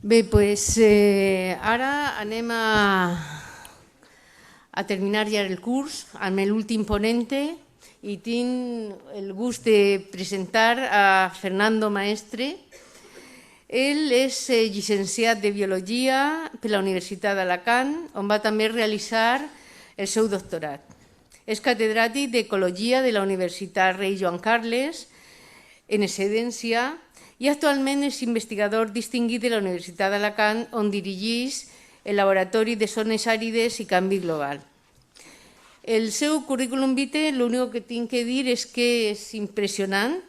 Bé, doncs ara anem a terminar ja el curs amb l'últim ponente i tinc el gust de presentar a Fernando Maestre. Ell és llicenciat de Biologia per la Universitat d'Alacant, on va també realitzar el seu doctorat. És catedràtic d'Ecologia de la Universitat Rei Joan Carles, en excedència, i actualment és investigador distingit de la Universitat d'Alacant, on dirigeix el Laboratori de Zones Àrides i Canvi Global. El seu currículum vitae, l'únic que tinc que dir és que és impressionant.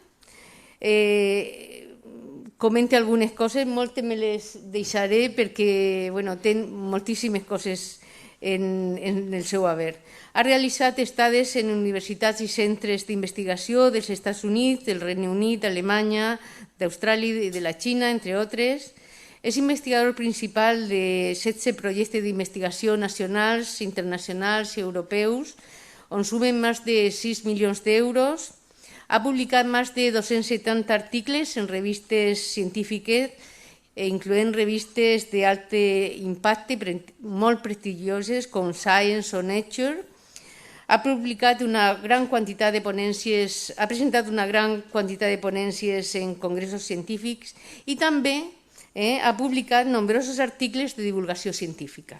Comento algunes coses, moltes me les deixaré perquè té moltíssimes coses en el seu haver. Ha realitzat estades en universitats i centres d'investigació dels Estats Units, del Regne Unit, d'Alemanya, d'Austràlia i de la Xina, entre altres. És investigador principal de 16 projectes d'investigació nacionals, internacionals i europeus, on sumen més de 6 milions d'euros. Ha publicat més de 270 articles en revistes científiques, incloent revistes d'alt impacte molt prestigioses com Science o Nature. Ha publicat una gran quantitat de ponències, ha presentat una gran quantitat de ponències en congressos científics i també ha publicat nombrosos articles de divulgació científica.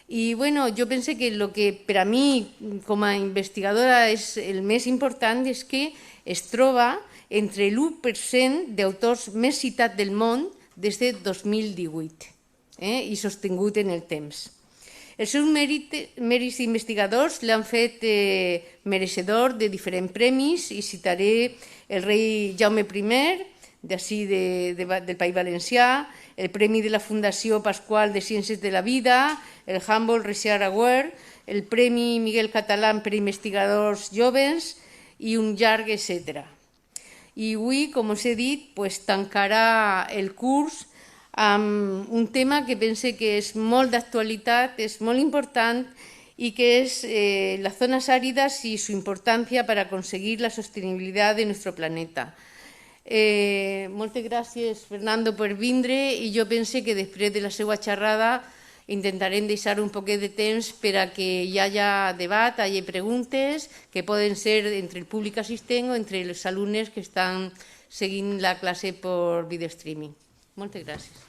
I jo penso que el que per a mi com a investigadora és el més important és que es troba entre l'1% d'autors més citats del món des de 2018 i sostingut en el temps. Els seus mèrits investigadors l'han fet mereixedor de diferents premis i citaré el rei Jaume I, d'ací del País Valencià, el Premi de la Fundació Pasqual de Ciències de la Vida, el Humboldt Research Award, el Premi Miguel Catalán per a investigadors joves i un llarg, etc. I avui, com us he dit, tancarà el curs amb un tema que pense que és molt d'actualitat, és molt important i que és las zonas áridas y su importancia para conseguir la sostenibilidad de nuestro planeta. Moltes gràcies, Fernando, per vindre i jo pense que després de la seva xerrada intentarem deixar un poquet de temps per a que hi hagi debat, hi hagi preguntes que poden ser entre el públic assistent o entre els alumnes que estan seguint la classe per video streaming. Moltes gràcies.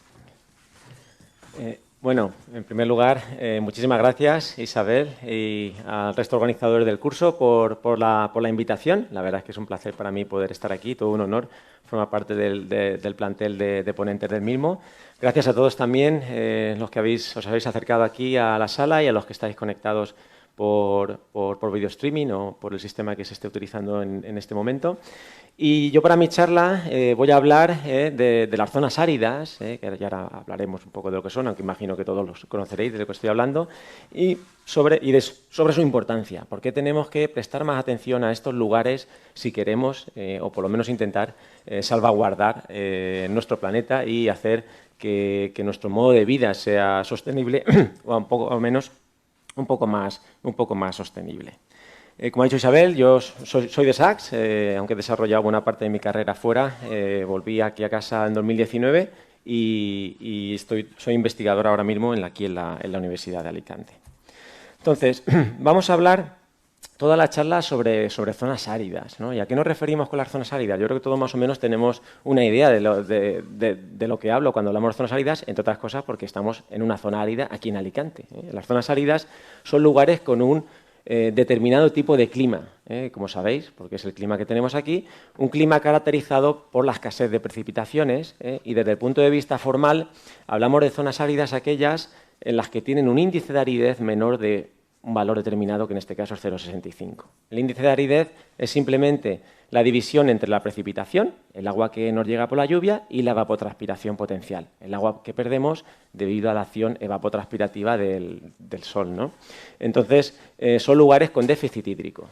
Bueno, en primer lugar, muchísimas gracias, Isabel, y al resto de organizadores del curso por la invitación. La verdad es que es un placer para mí poder estar aquí, todo un honor formar parte del plantel de ponentes del mismo. Gracias a todos también los que os habéis acercado aquí a la sala y a los que estáis conectados por video streaming o por el sistema que se esté utilizando en este momento. Y yo para mi charla voy a hablar de las zonas áridas, que ya ahora hablaremos un poco de lo que son, aunque imagino que todos los conoceréis de lo que estoy hablando, y sobre su importancia. ¿Por qué tenemos que prestar más atención a estos lugares si queremos, o por lo menos intentar, salvaguardar nuestro planeta y hacer que nuestro modo de vida sea sostenible o al menos un poco más sostenible? Como ha dicho Isabel, yo soy de Sachs, aunque he desarrollado buena parte de mi carrera fuera, volví aquí a casa en 2019 y soy investigador ahora mismo aquí en la Universidad de Alicante. Entonces, vamos a hablar toda la charla sobre zonas áridas, ¿no? ¿Y a qué nos referimos con las zonas áridas? Yo creo que todos más o menos tenemos una idea de lo que hablo cuando hablamos de zonas áridas, entre otras cosas porque estamos en una zona árida aquí en Alicante. Las zonas áridas son lugares con un determinado tipo de clima, como sabéis, porque es el clima que tenemos aquí, un clima caracterizado por la escasez de precipitaciones y desde el punto de vista formal hablamos de zonas áridas aquellas en las que tienen un índice de aridez menor de un valor determinado, que en este caso es 0,65. El índice de aridez es simplemente la división entre la precipitación, el agua que nos llega por la lluvia, y la evapotranspiración potencial, el agua que perdemos debido a la acción evapotranspirativa del sol, ¿no? Entonces, son lugares con déficit hídrico.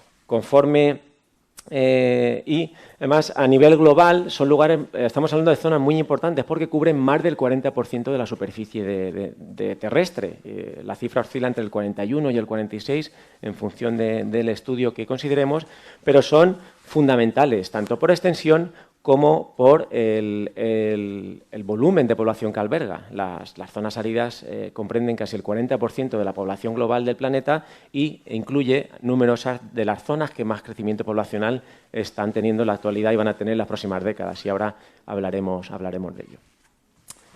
Y además a nivel global son lugares, estamos hablando de zonas muy importantes porque cubren más del 40% de la superficie de terrestre. La cifra oscila entre el 41 y el 46 en función del estudio que consideremos, pero son fundamentales tanto por extensión como por el volumen de población que alberga. Las zonas áridas comprenden casi el 40% de la población global del planeta e incluye numerosas de las zonas que más crecimiento poblacional están teniendo en la actualidad y van a tener en las próximas décadas, y ahora hablaremos de ello.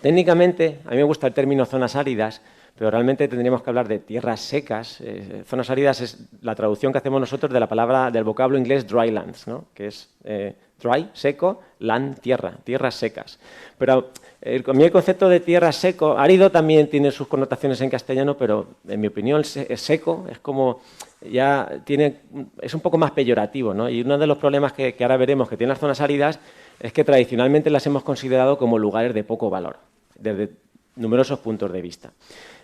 Técnicamente, a mí me gusta el término zonas áridas, pero realmente tendríamos que hablar de tierras secas. Zonas áridas es la traducción que hacemos nosotros de la palabra, del vocablo inglés drylands, ¿no? Que es dry, seco, land, tierra, tierras secas. Pero a mí el concepto de tierra seco, árido también tiene sus connotaciones en castellano, pero en mi opinión seco es como es un poco más peyorativo, ¿no? Y uno de los problemas que ahora veremos que tienen las zonas áridas es que tradicionalmente las hemos considerado como lugares de poco valor, desde numerosos puntos de vista.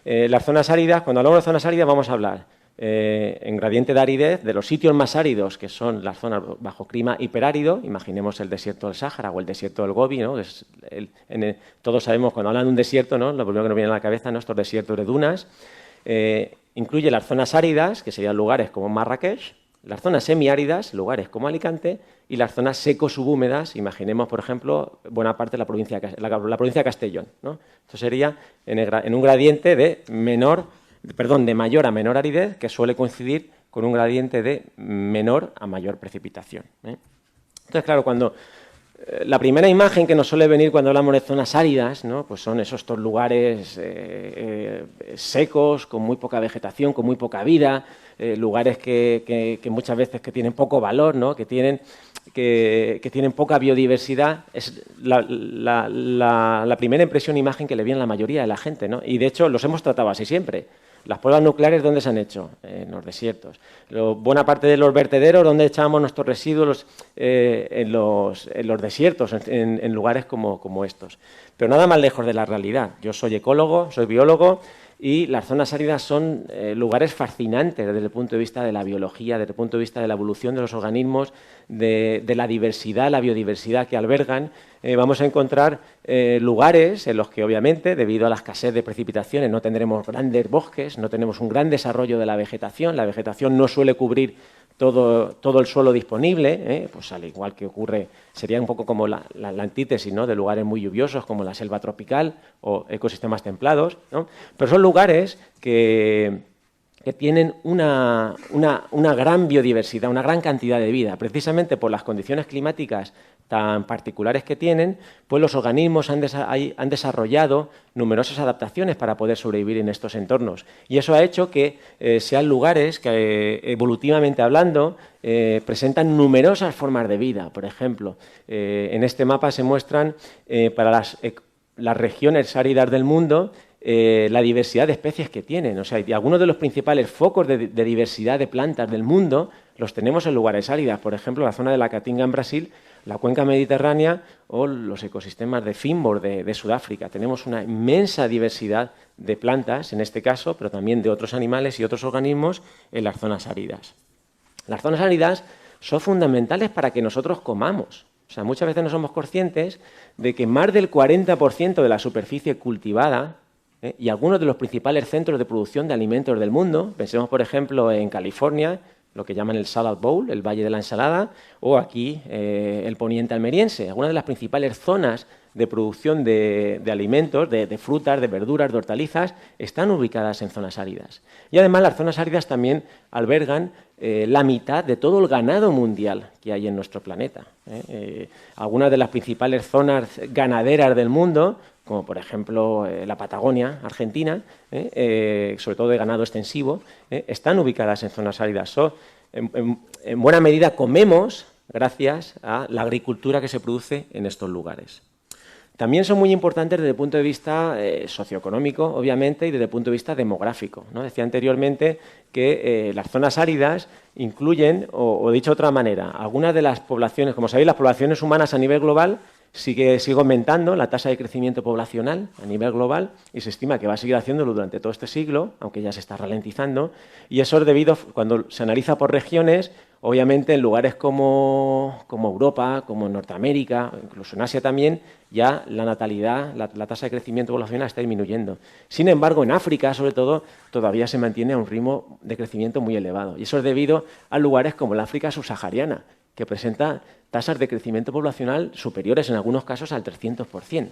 Las zonas áridas, cuando hablamos de zonas áridas vamos a hablar en gradiente de aridez de los sitios más áridos, que son las zonas bajo clima hiperárido. Imaginemos el desierto del Sáhara o el desierto del Gobi, ¿no? Todos sabemos cuando hablan de un desierto, ¿no? Lo primero que nos viene a la cabeza, ¿no? Estos desiertos de dunas. Incluye las zonas áridas, que serían lugares como Marrakech, las zonas semiáridas, lugares como Alicante, y las zonas seco-subhúmedas, imaginemos, por ejemplo, buena parte de la provincia de Castellón, ¿no? Esto sería en un gradiente de mayor a menor aridez, que suele coincidir con un gradiente de menor a mayor precipitación, ¿eh? Entonces, claro, la primera imagen que nos suele venir cuando hablamos de zonas áridas, ¿no? Pues son estos lugares secos, con muy poca vegetación, con muy poca vida, lugares que muchas veces que tienen poco valor, ¿no? que tienen poca biodiversidad. Es la primera impresión, imagen que le viene a la mayoría de la gente, ¿no? Y de hecho los hemos tratado así siempre. Las pruebas nucleares, ¿dónde se han hecho? En los desiertos. Buena parte de los vertederos, ¿dónde echábamos nuestros residuos? En los desiertos, en lugares como estos. Pero nada más lejos de la realidad. Yo soy ecólogo, soy biólogo, y las zonas áridas son lugares fascinantes desde el punto de vista de la biología, desde el punto de vista de la evolución de los organismos, de la diversidad, la biodiversidad que albergan. Vamos a encontrar lugares en los que, obviamente, debido a la escasez de precipitaciones, no tendremos grandes bosques, no tenemos un gran desarrollo de la vegetación no suele cubrir todo el suelo disponible, pues al igual que ocurre, sería un poco como la antítesis, ¿no? De lugares muy lluviosos como la selva tropical o ecosistemas templados, ¿no? Pero son lugares que tienen una gran biodiversidad, una gran cantidad de vida. Precisamente por las condiciones climáticas tan particulares que tienen, pues los organismos han desarrollado numerosas adaptaciones para poder sobrevivir en estos entornos. Y eso ha hecho que sean lugares que, evolutivamente hablando, presentan numerosas formas de vida. Por ejemplo, en este mapa se muestran para las regiones áridas del mundo la diversidad de especies que tienen. O sea, algunos de los principales focos de diversidad de plantas del mundo los tenemos en lugares áridas. Por ejemplo, la zona de la Caatinga en Brasil, la cuenca mediterránea o los ecosistemas de Finnmark de Sudáfrica. Tenemos una inmensa diversidad de plantas, en este caso, pero también de otros animales y otros organismos en las zonas áridas. Las zonas áridas son fundamentales para que nosotros comamos. O sea, muchas veces no somos conscientes de que más del 40% de la superficie cultivada y algunos de los principales centros de producción de alimentos del mundo, pensemos por ejemplo en California, lo que llaman el Salad Bowl, el Valle de la Ensalada, o aquí el Poniente Almeriense. Algunas de las principales zonas de producción de alimentos, de frutas, de verduras, de hortalizas, están ubicadas en zonas áridas. Y además las zonas áridas también albergan la mitad de todo el ganado mundial que hay en nuestro planeta. Algunas de las principales zonas ganaderas del mundo, como por ejemplo la Patagonia, Argentina, sobre todo de ganado extensivo, están ubicadas en zonas áridas. En buena medida comemos gracias a la agricultura que se produce en estos lugares. También son muy importantes desde el punto de vista socioeconómico, obviamente, y desde el punto de vista demográfico, ¿no? Decía anteriormente que las zonas áridas incluyen, o dicho de otra manera, algunas de las poblaciones, como sabéis, las poblaciones humanas a nivel global sigue aumentando la tasa de crecimiento poblacional a nivel global y se estima que va a seguir haciéndolo durante todo este siglo, aunque ya se está ralentizando, y eso es debido, cuando se analiza por regiones, obviamente en lugares como Europa, como en Norteamérica, incluso en Asia también, ya la natalidad, la tasa de crecimiento poblacional está disminuyendo. Sin embargo, en África, sobre todo, todavía se mantiene a un ritmo de crecimiento muy elevado. Y eso es debido a lugares como la África subsahariana, que presenta tasas de crecimiento poblacional superiores en algunos casos al 300%.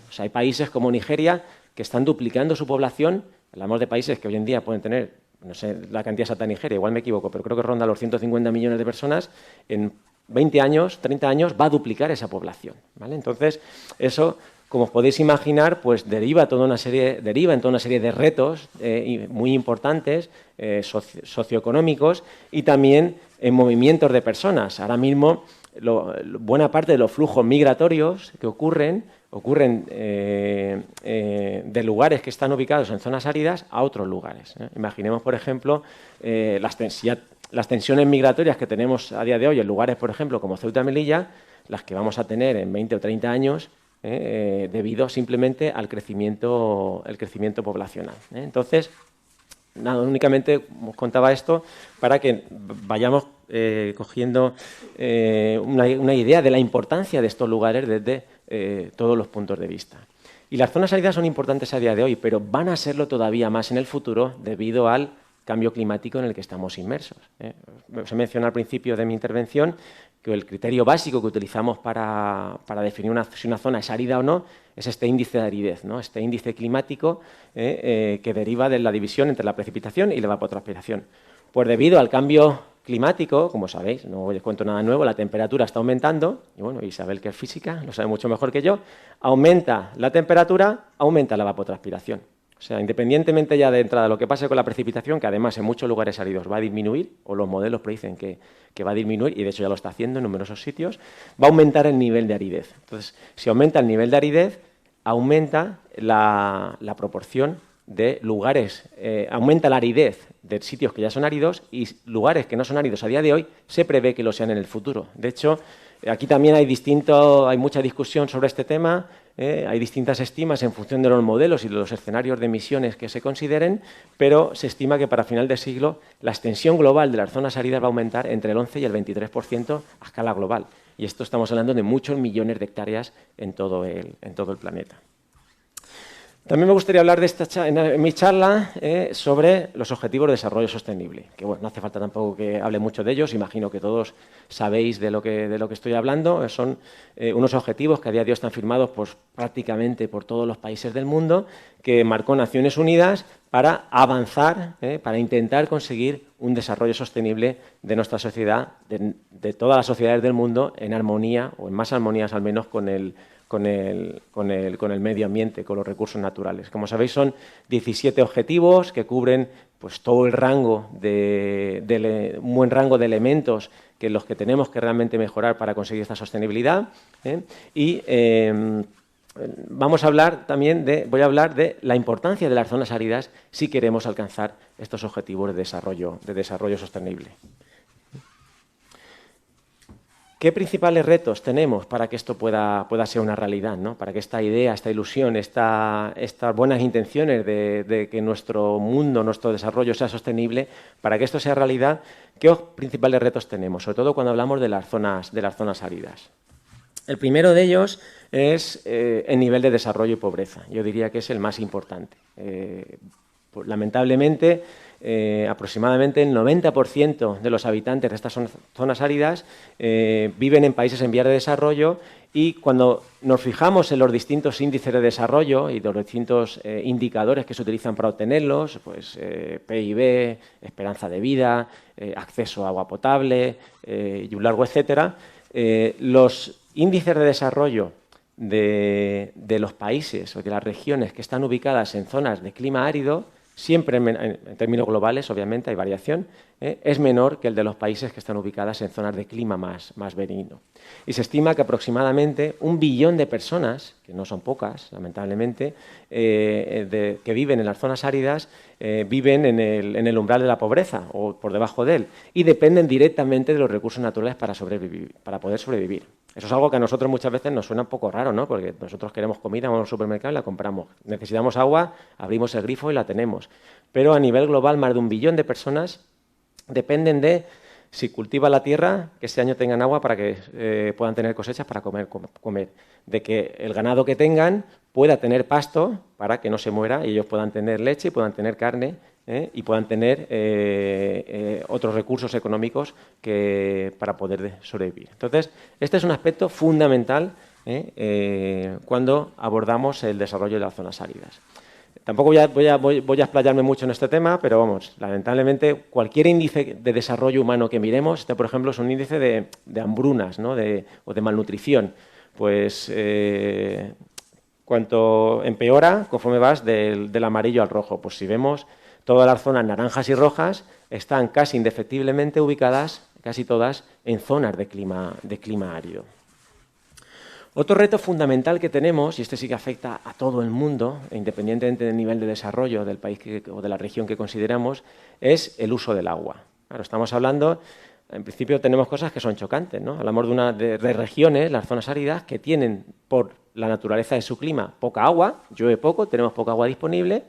O sea, hay países como Nigeria que están duplicando su población. Hablamos de países que hoy en día pueden tener, no sé la cantidad exacta de Nigeria, igual me equivoco, pero creo que ronda los 150 millones de personas. En 20 años, 30 años, va a duplicar esa población, ¿vale? Entonces, eso, como os podéis imaginar, pues deriva en toda una serie de retos muy importantes, socioeconómicos y también en movimientos de personas. Ahora mismo, buena parte de los flujos migratorios que ocurren de lugares que están ubicados en zonas áridas a otros lugares. Imaginemos, por ejemplo, las tensiones migratorias que tenemos a día de hoy en lugares, por ejemplo, como Ceuta y Melilla, las que vamos a tener en 20 o 30 años debido simplemente al crecimiento poblacional. Entonces, nada, únicamente os contaba esto para que vayamos cogiendo una idea de la importancia de estos lugares desde todos los puntos de vista. Y las zonas áridas son importantes a día de hoy, pero van a serlo todavía más en el futuro debido al cambio climático en el que estamos inmersos. Os he mencionado al principio de mi intervención que el criterio básico que utilizamos para definir si una zona es árida o no es este índice de aridez, ¿no? Este índice climático que deriva de la división entre la precipitación y la evapotranspiración. Pues debido al cambio climático, como sabéis, no os cuento nada nuevo, la temperatura está aumentando, y bueno, Isabel, que es física, lo sabe mucho mejor que yo, aumenta la temperatura, aumenta la evapotranspiración. O sea, independientemente ya de entrada lo que pase con la precipitación, que además en muchos lugares áridos va a disminuir, o los modelos predicen que va a disminuir, y de hecho ya lo está haciendo en numerosos sitios, va a aumentar el nivel de aridez. Entonces, si aumenta el nivel de aridez, aumenta la proporción de lugares, aumenta la aridez de sitios que ya son áridos y lugares que no son áridos a día de hoy se prevé que lo sean en el futuro. De hecho, aquí también hay mucha discusión sobre este tema, hay distintas estimas en función de los modelos y de los escenarios de emisiones que se consideren, pero se estima que para final de siglo la extensión global de las zonas áridas va a aumentar entre el 11 y el 23% a escala global. Y esto estamos hablando de muchos millones de hectáreas en todo el planeta. También me gustaría hablar en mi charla sobre los Objetivos de Desarrollo Sostenible, que bueno, no hace falta tampoco que hable mucho de ellos, imagino que todos sabéis de lo que estoy hablando. Son unos objetivos que a día de hoy están firmados prácticamente por todos los países del mundo, que marcó Naciones Unidas para avanzar, para intentar conseguir un desarrollo sostenible de nuestra sociedad, de todas las sociedades del mundo, en armonía, o en más armonías al menos, con el medio ambiente, con los recursos naturales. Como sabéis, son 17 objetivos que cubren pues, todo el rango un buen rango de elementos que los que tenemos que realmente mejorar para conseguir esta sostenibilidad. Y voy a hablar de la importancia de las zonas áridas si queremos alcanzar estos objetivos de desarrollo sostenible. ¿Qué principales retos tenemos para que esto pueda ser una realidad, ¿no? Para que esta idea, esta ilusión, estas buenas intenciones de que nuestro mundo, nuestro desarrollo sea sostenible, para que esto sea realidad, ¿qué principales retos tenemos? Sobre todo cuando hablamos de las zonas áridas. El primero de ellos es el nivel de desarrollo y pobreza. Yo diría que es el más importante. Pues, lamentablemente, aproximadamente el 90% de los habitantes de estas zonas áridas viven en países en vías de desarrollo, y cuando nos fijamos en los distintos índices de desarrollo y los distintos indicadores que se utilizan para obtenerlos, pues PIB, esperanza de vida, acceso a agua potable y un largo etcétera, los índices de desarrollo de los países o de las regiones que están ubicadas en zonas de clima árido, siempre en términos globales, obviamente hay variación, es menor que el de los países que están ubicadas en zonas de clima más benigno. Y se estima que aproximadamente 1 billón de personas, que no son pocas, lamentablemente, que viven en las zonas áridas, viven en el umbral de la pobreza o por debajo de él, y dependen directamente de los recursos naturales para poder sobrevivir. Eso es algo que a nosotros muchas veces nos suena un poco raro, ¿no? Porque nosotros queremos comida, vamos al supermercado y la compramos. Necesitamos agua, abrimos el grifo y la tenemos. Pero a nivel global, más de 1 billón de personas dependen de si cultiva la tierra, que ese año tengan agua para que puedan tener cosechas para comer, de que el ganado que tengan pueda tener pasto para que no se muera y ellos puedan tener leche y puedan tener carne y puedan tener otros recursos económicos para poder sobrevivir. Entonces, este es un aspecto fundamental cuando abordamos el desarrollo de las zonas áridas. Tampoco voy a explayarme mucho en este tema, pero vamos, lamentablemente cualquier índice de desarrollo humano que miremos, este por ejemplo es un índice de hambrunas, ¿no? o de malnutrición, pues cuanto empeora conforme vas del amarillo al rojo. Pues si vemos todas las zonas naranjas y rojas están casi indefectiblemente ubicadas, casi todas, en zonas de clima árido. Otro reto fundamental que tenemos, y este sí que afecta a todo el mundo, independientemente del nivel de desarrollo del país o de la región que consideramos, es el uso del agua. Claro, estamos hablando, en principio tenemos cosas que son chocantes, ¿no? Hablamos de regiones, las zonas áridas, que tienen por la naturaleza de su clima poca agua, llueve poco, tenemos poca agua disponible,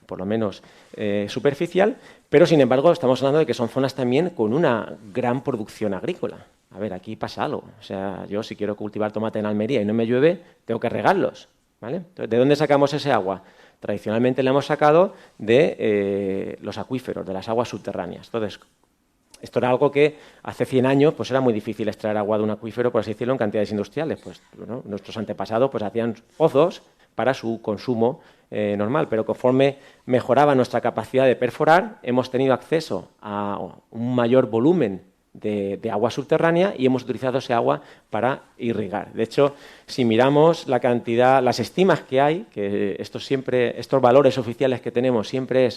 por lo menos superficial, pero sin embargo estamos hablando de que son zonas también con una gran producción agrícola. A ver, aquí pasa algo. O sea, yo si quiero cultivar tomate en Almería y no me llueve, tengo que regarlos, ¿vale? Entonces, ¿de dónde sacamos ese agua? Tradicionalmente la hemos sacado de los acuíferos, de las aguas subterráneas. Entonces, esto era algo que hace 100 años pues era muy difícil extraer agua de un acuífero, por así decirlo, en cantidades industriales. Pues ¿no? Nuestros antepasados pues hacían pozos para su consumo normal, pero conforme mejoraba nuestra capacidad de perforar, hemos tenido acceso a un mayor volumen de agua subterránea y hemos utilizado ese agua para irrigar. De hecho, si miramos la cantidad, las estimas que hay, que estos valores oficiales que tenemos siempre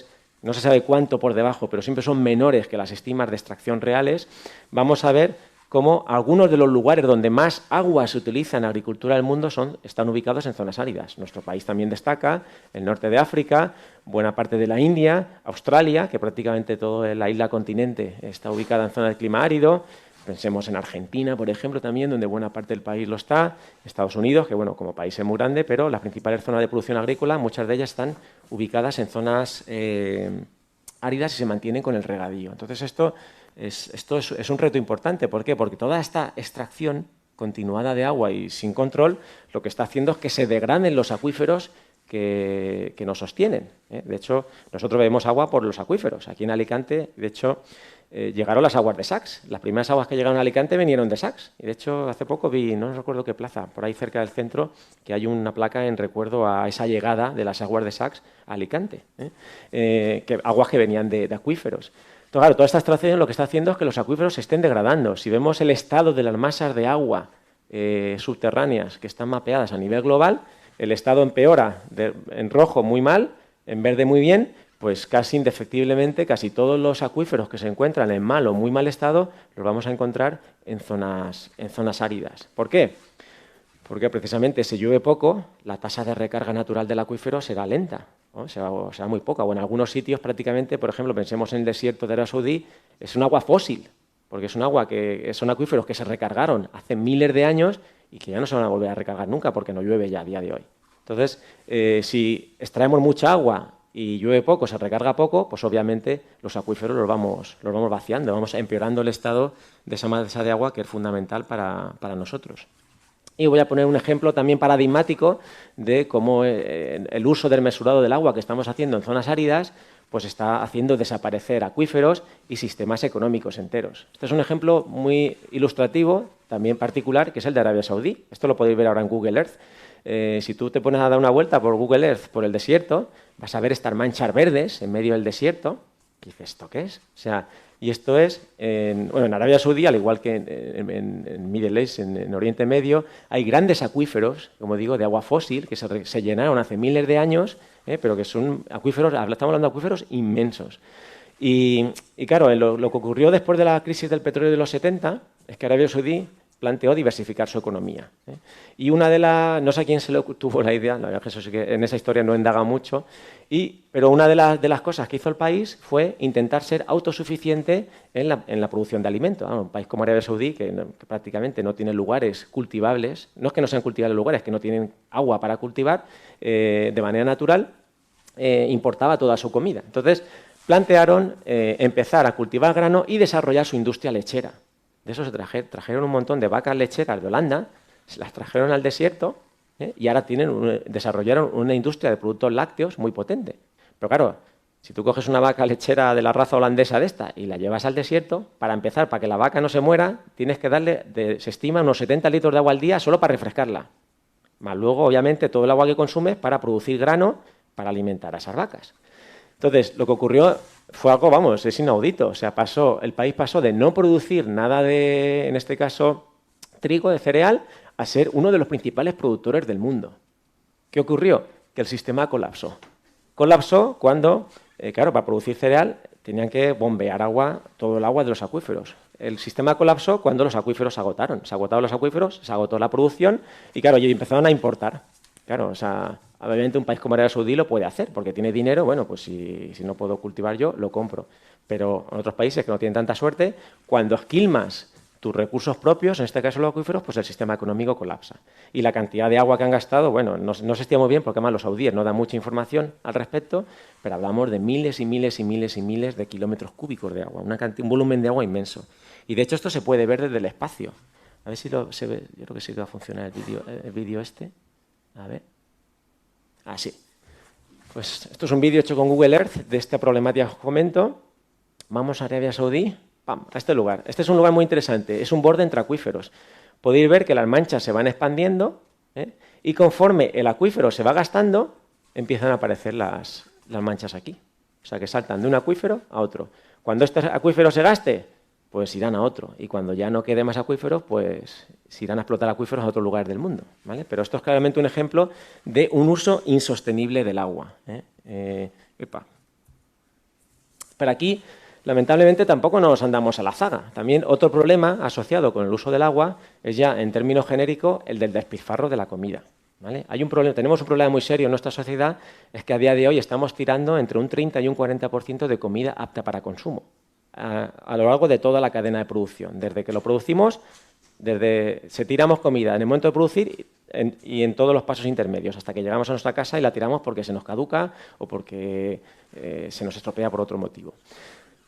no se sabe cuánto por debajo, pero siempre son menores que las estimas de extracción reales, vamos a ver cómo algunos de los lugares donde más agua se utiliza en agricultura del mundo están ubicados en zonas áridas. Nuestro país también destaca, el norte de África, buena parte de la India, Australia, que prácticamente toda la isla continente está ubicada en zona de clima árido. Pensemos en Argentina, por ejemplo, también, donde buena parte del país lo está. Estados Unidos, que bueno, como país es muy grande, pero las principales zonas de producción agrícola, muchas de ellas están ubicadas en zonas áridas y se mantienen con el regadío. Entonces, esto es un reto importante. ¿Por qué? Porque toda esta extracción continuada de agua y sin control, lo que está haciendo es que se degraden los acuíferos que nos sostienen. De hecho, nosotros bebemos agua por los acuíferos. Aquí en Alicante, de hecho, llegaron las aguas de Sacs. Las primeras aguas que llegaron a Alicante vinieron de Sacs. Y de hecho, hace poco vi, no recuerdo qué plaza, por ahí cerca del centro, que hay una placa en recuerdo a esa llegada de las aguas de Sacs a Alicante. Aguas que venían de acuíferos. Entonces, claro, toda esta extracción lo que está haciendo es que los acuíferos se estén degradando. Si vemos el estado de las masas de agua subterráneas que están mapeadas a nivel global, el estado empeora en rojo muy mal, en verde muy bien, pues casi indefectiblemente casi todos los acuíferos que se encuentran en mal o muy mal estado los vamos a encontrar en zonas áridas. ¿Por qué? Porque precisamente si llueve poco, la tasa de recarga natural del acuífero será lenta, ¿no? será muy poca. O en algunos sitios prácticamente, por ejemplo, pensemos en el desierto de Arabia Saudí, es un agua fósil, porque es un agua que son acuíferos que se recargaron hace miles de años y que ya no se van a volver a recargar nunca porque no llueve ya a día de hoy. Entonces, si extraemos mucha agua y llueve poco, se recarga poco, pues obviamente los acuíferos los vamos vaciando, vamos empeorando el estado de esa masa de agua que es fundamental para nosotros. Y voy a poner un ejemplo también paradigmático de cómo el uso del mesurado del agua que estamos haciendo en zonas áridas pues está haciendo desaparecer acuíferos y sistemas económicos enteros. Este es un ejemplo muy ilustrativo, también particular, que es el de Arabia Saudí. Esto lo podéis ver ahora en Google Earth. Si tú te pones a dar una vuelta por Google Earth, por el desierto, vas a ver estas manchas verdes en medio del desierto. ¿Qué dices, esto qué es? O sea, y esto es, en Arabia Saudí, al igual que en Middle East, en Oriente Medio, hay grandes acuíferos, como digo, de agua fósil, que se llenaron hace miles de años, pero que son acuíferos, estamos hablando de acuíferos inmensos. Y claro, lo que ocurrió después de la crisis del petróleo de los 70 es que Arabia Saudí planteó diversificar su economía. Y no sé a quién se le tuvo la idea, la verdad es que eso sí que en esa historia no indaga mucho, pero una de las cosas que hizo el país fue intentar ser autosuficiente en la producción de alimentos. Un país como Arabia Saudí, que prácticamente no tiene lugares cultivables, no es que no sean cultivables lugares, que no tienen agua para cultivar de manera natural, importaba toda su comida. Entonces, plantearon empezar a cultivar grano y desarrollar su industria lechera. De eso se trajeron un montón de vacas lecheras de Holanda, se las trajeron al desierto y ahora desarrollaron una industria de productos lácteos muy potente. Pero claro, Si tú coges una vaca lechera de la raza holandesa de esta y la llevas al desierto, para empezar, para que la vaca no se muera, tienes que darle, se estima, unos 70 litros de agua al día solo para refrescarla. Más luego, obviamente, todo el agua que consumes para producir grano para alimentar a esas vacas. Entonces, lo que ocurrió fue algo, vamos, es inaudito. O sea, el país pasó de no producir nada de, en este caso, trigo, de cereal, a ser uno de los principales productores del mundo. ¿Qué ocurrió? Que el sistema colapsó. Colapsó cuando, claro, para producir cereal tenían que bombear agua, todo el agua de los acuíferos. El sistema colapsó cuando los acuíferos se agotaron. Se agotaron los acuíferos, se agotó la producción y, claro, y empezaron a importar. Claro, o sea, obviamente un país como Arabia Saudí lo puede hacer porque tiene dinero, bueno, pues si no puedo cultivar yo, lo compro. Pero en otros países que no tienen tanta suerte, cuando esquilmas tus recursos propios, en este caso los acuíferos, pues el sistema económico colapsa. Y la cantidad de agua que han gastado, bueno, no se estima muy bien porque además los saudíes no dan mucha información al respecto, pero hablamos de miles y miles y miles y miles de kilómetros cúbicos de agua, un volumen de agua inmenso. Y de hecho esto se puede ver desde el espacio. A ver si se ve, yo creo que sí que va a funcionar el vídeo este. A ver. Ah, sí. Pues esto es un vídeo hecho con Google Earth de esta problemática que os comento. Vamos a Arabia Saudí. ¡Pam! A este lugar. Este es un lugar muy interesante. Es un borde entre acuíferos. Podéis ver que las manchas se van expandiendo, y conforme el acuífero se va gastando, empiezan a aparecer las manchas aquí. O sea, que saltan de un acuífero a otro. Cuando este acuífero se gaste, pues irán a otro. Y cuando ya no quede más acuíferos, pues se irán a explotar acuíferos a otros lugares del mundo, ¿vale? Pero esto es claramente un ejemplo de un uso insostenible del agua. Pero aquí, lamentablemente, tampoco nos andamos a la zaga. También otro problema asociado con el uso del agua es ya, en términos genéricos, el del despilfarro de la comida, ¿vale? Tenemos un problema muy serio en nuestra sociedad, es que a día de hoy estamos tirando entre un 30 y un 40% de comida apta para consumo a lo largo de toda la cadena de producción. Desde que lo producimos, se tiramos comida en el momento de producir y en todos los pasos intermedios, hasta que llegamos a nuestra casa y la tiramos porque se nos caduca o porque se nos estropea por otro motivo.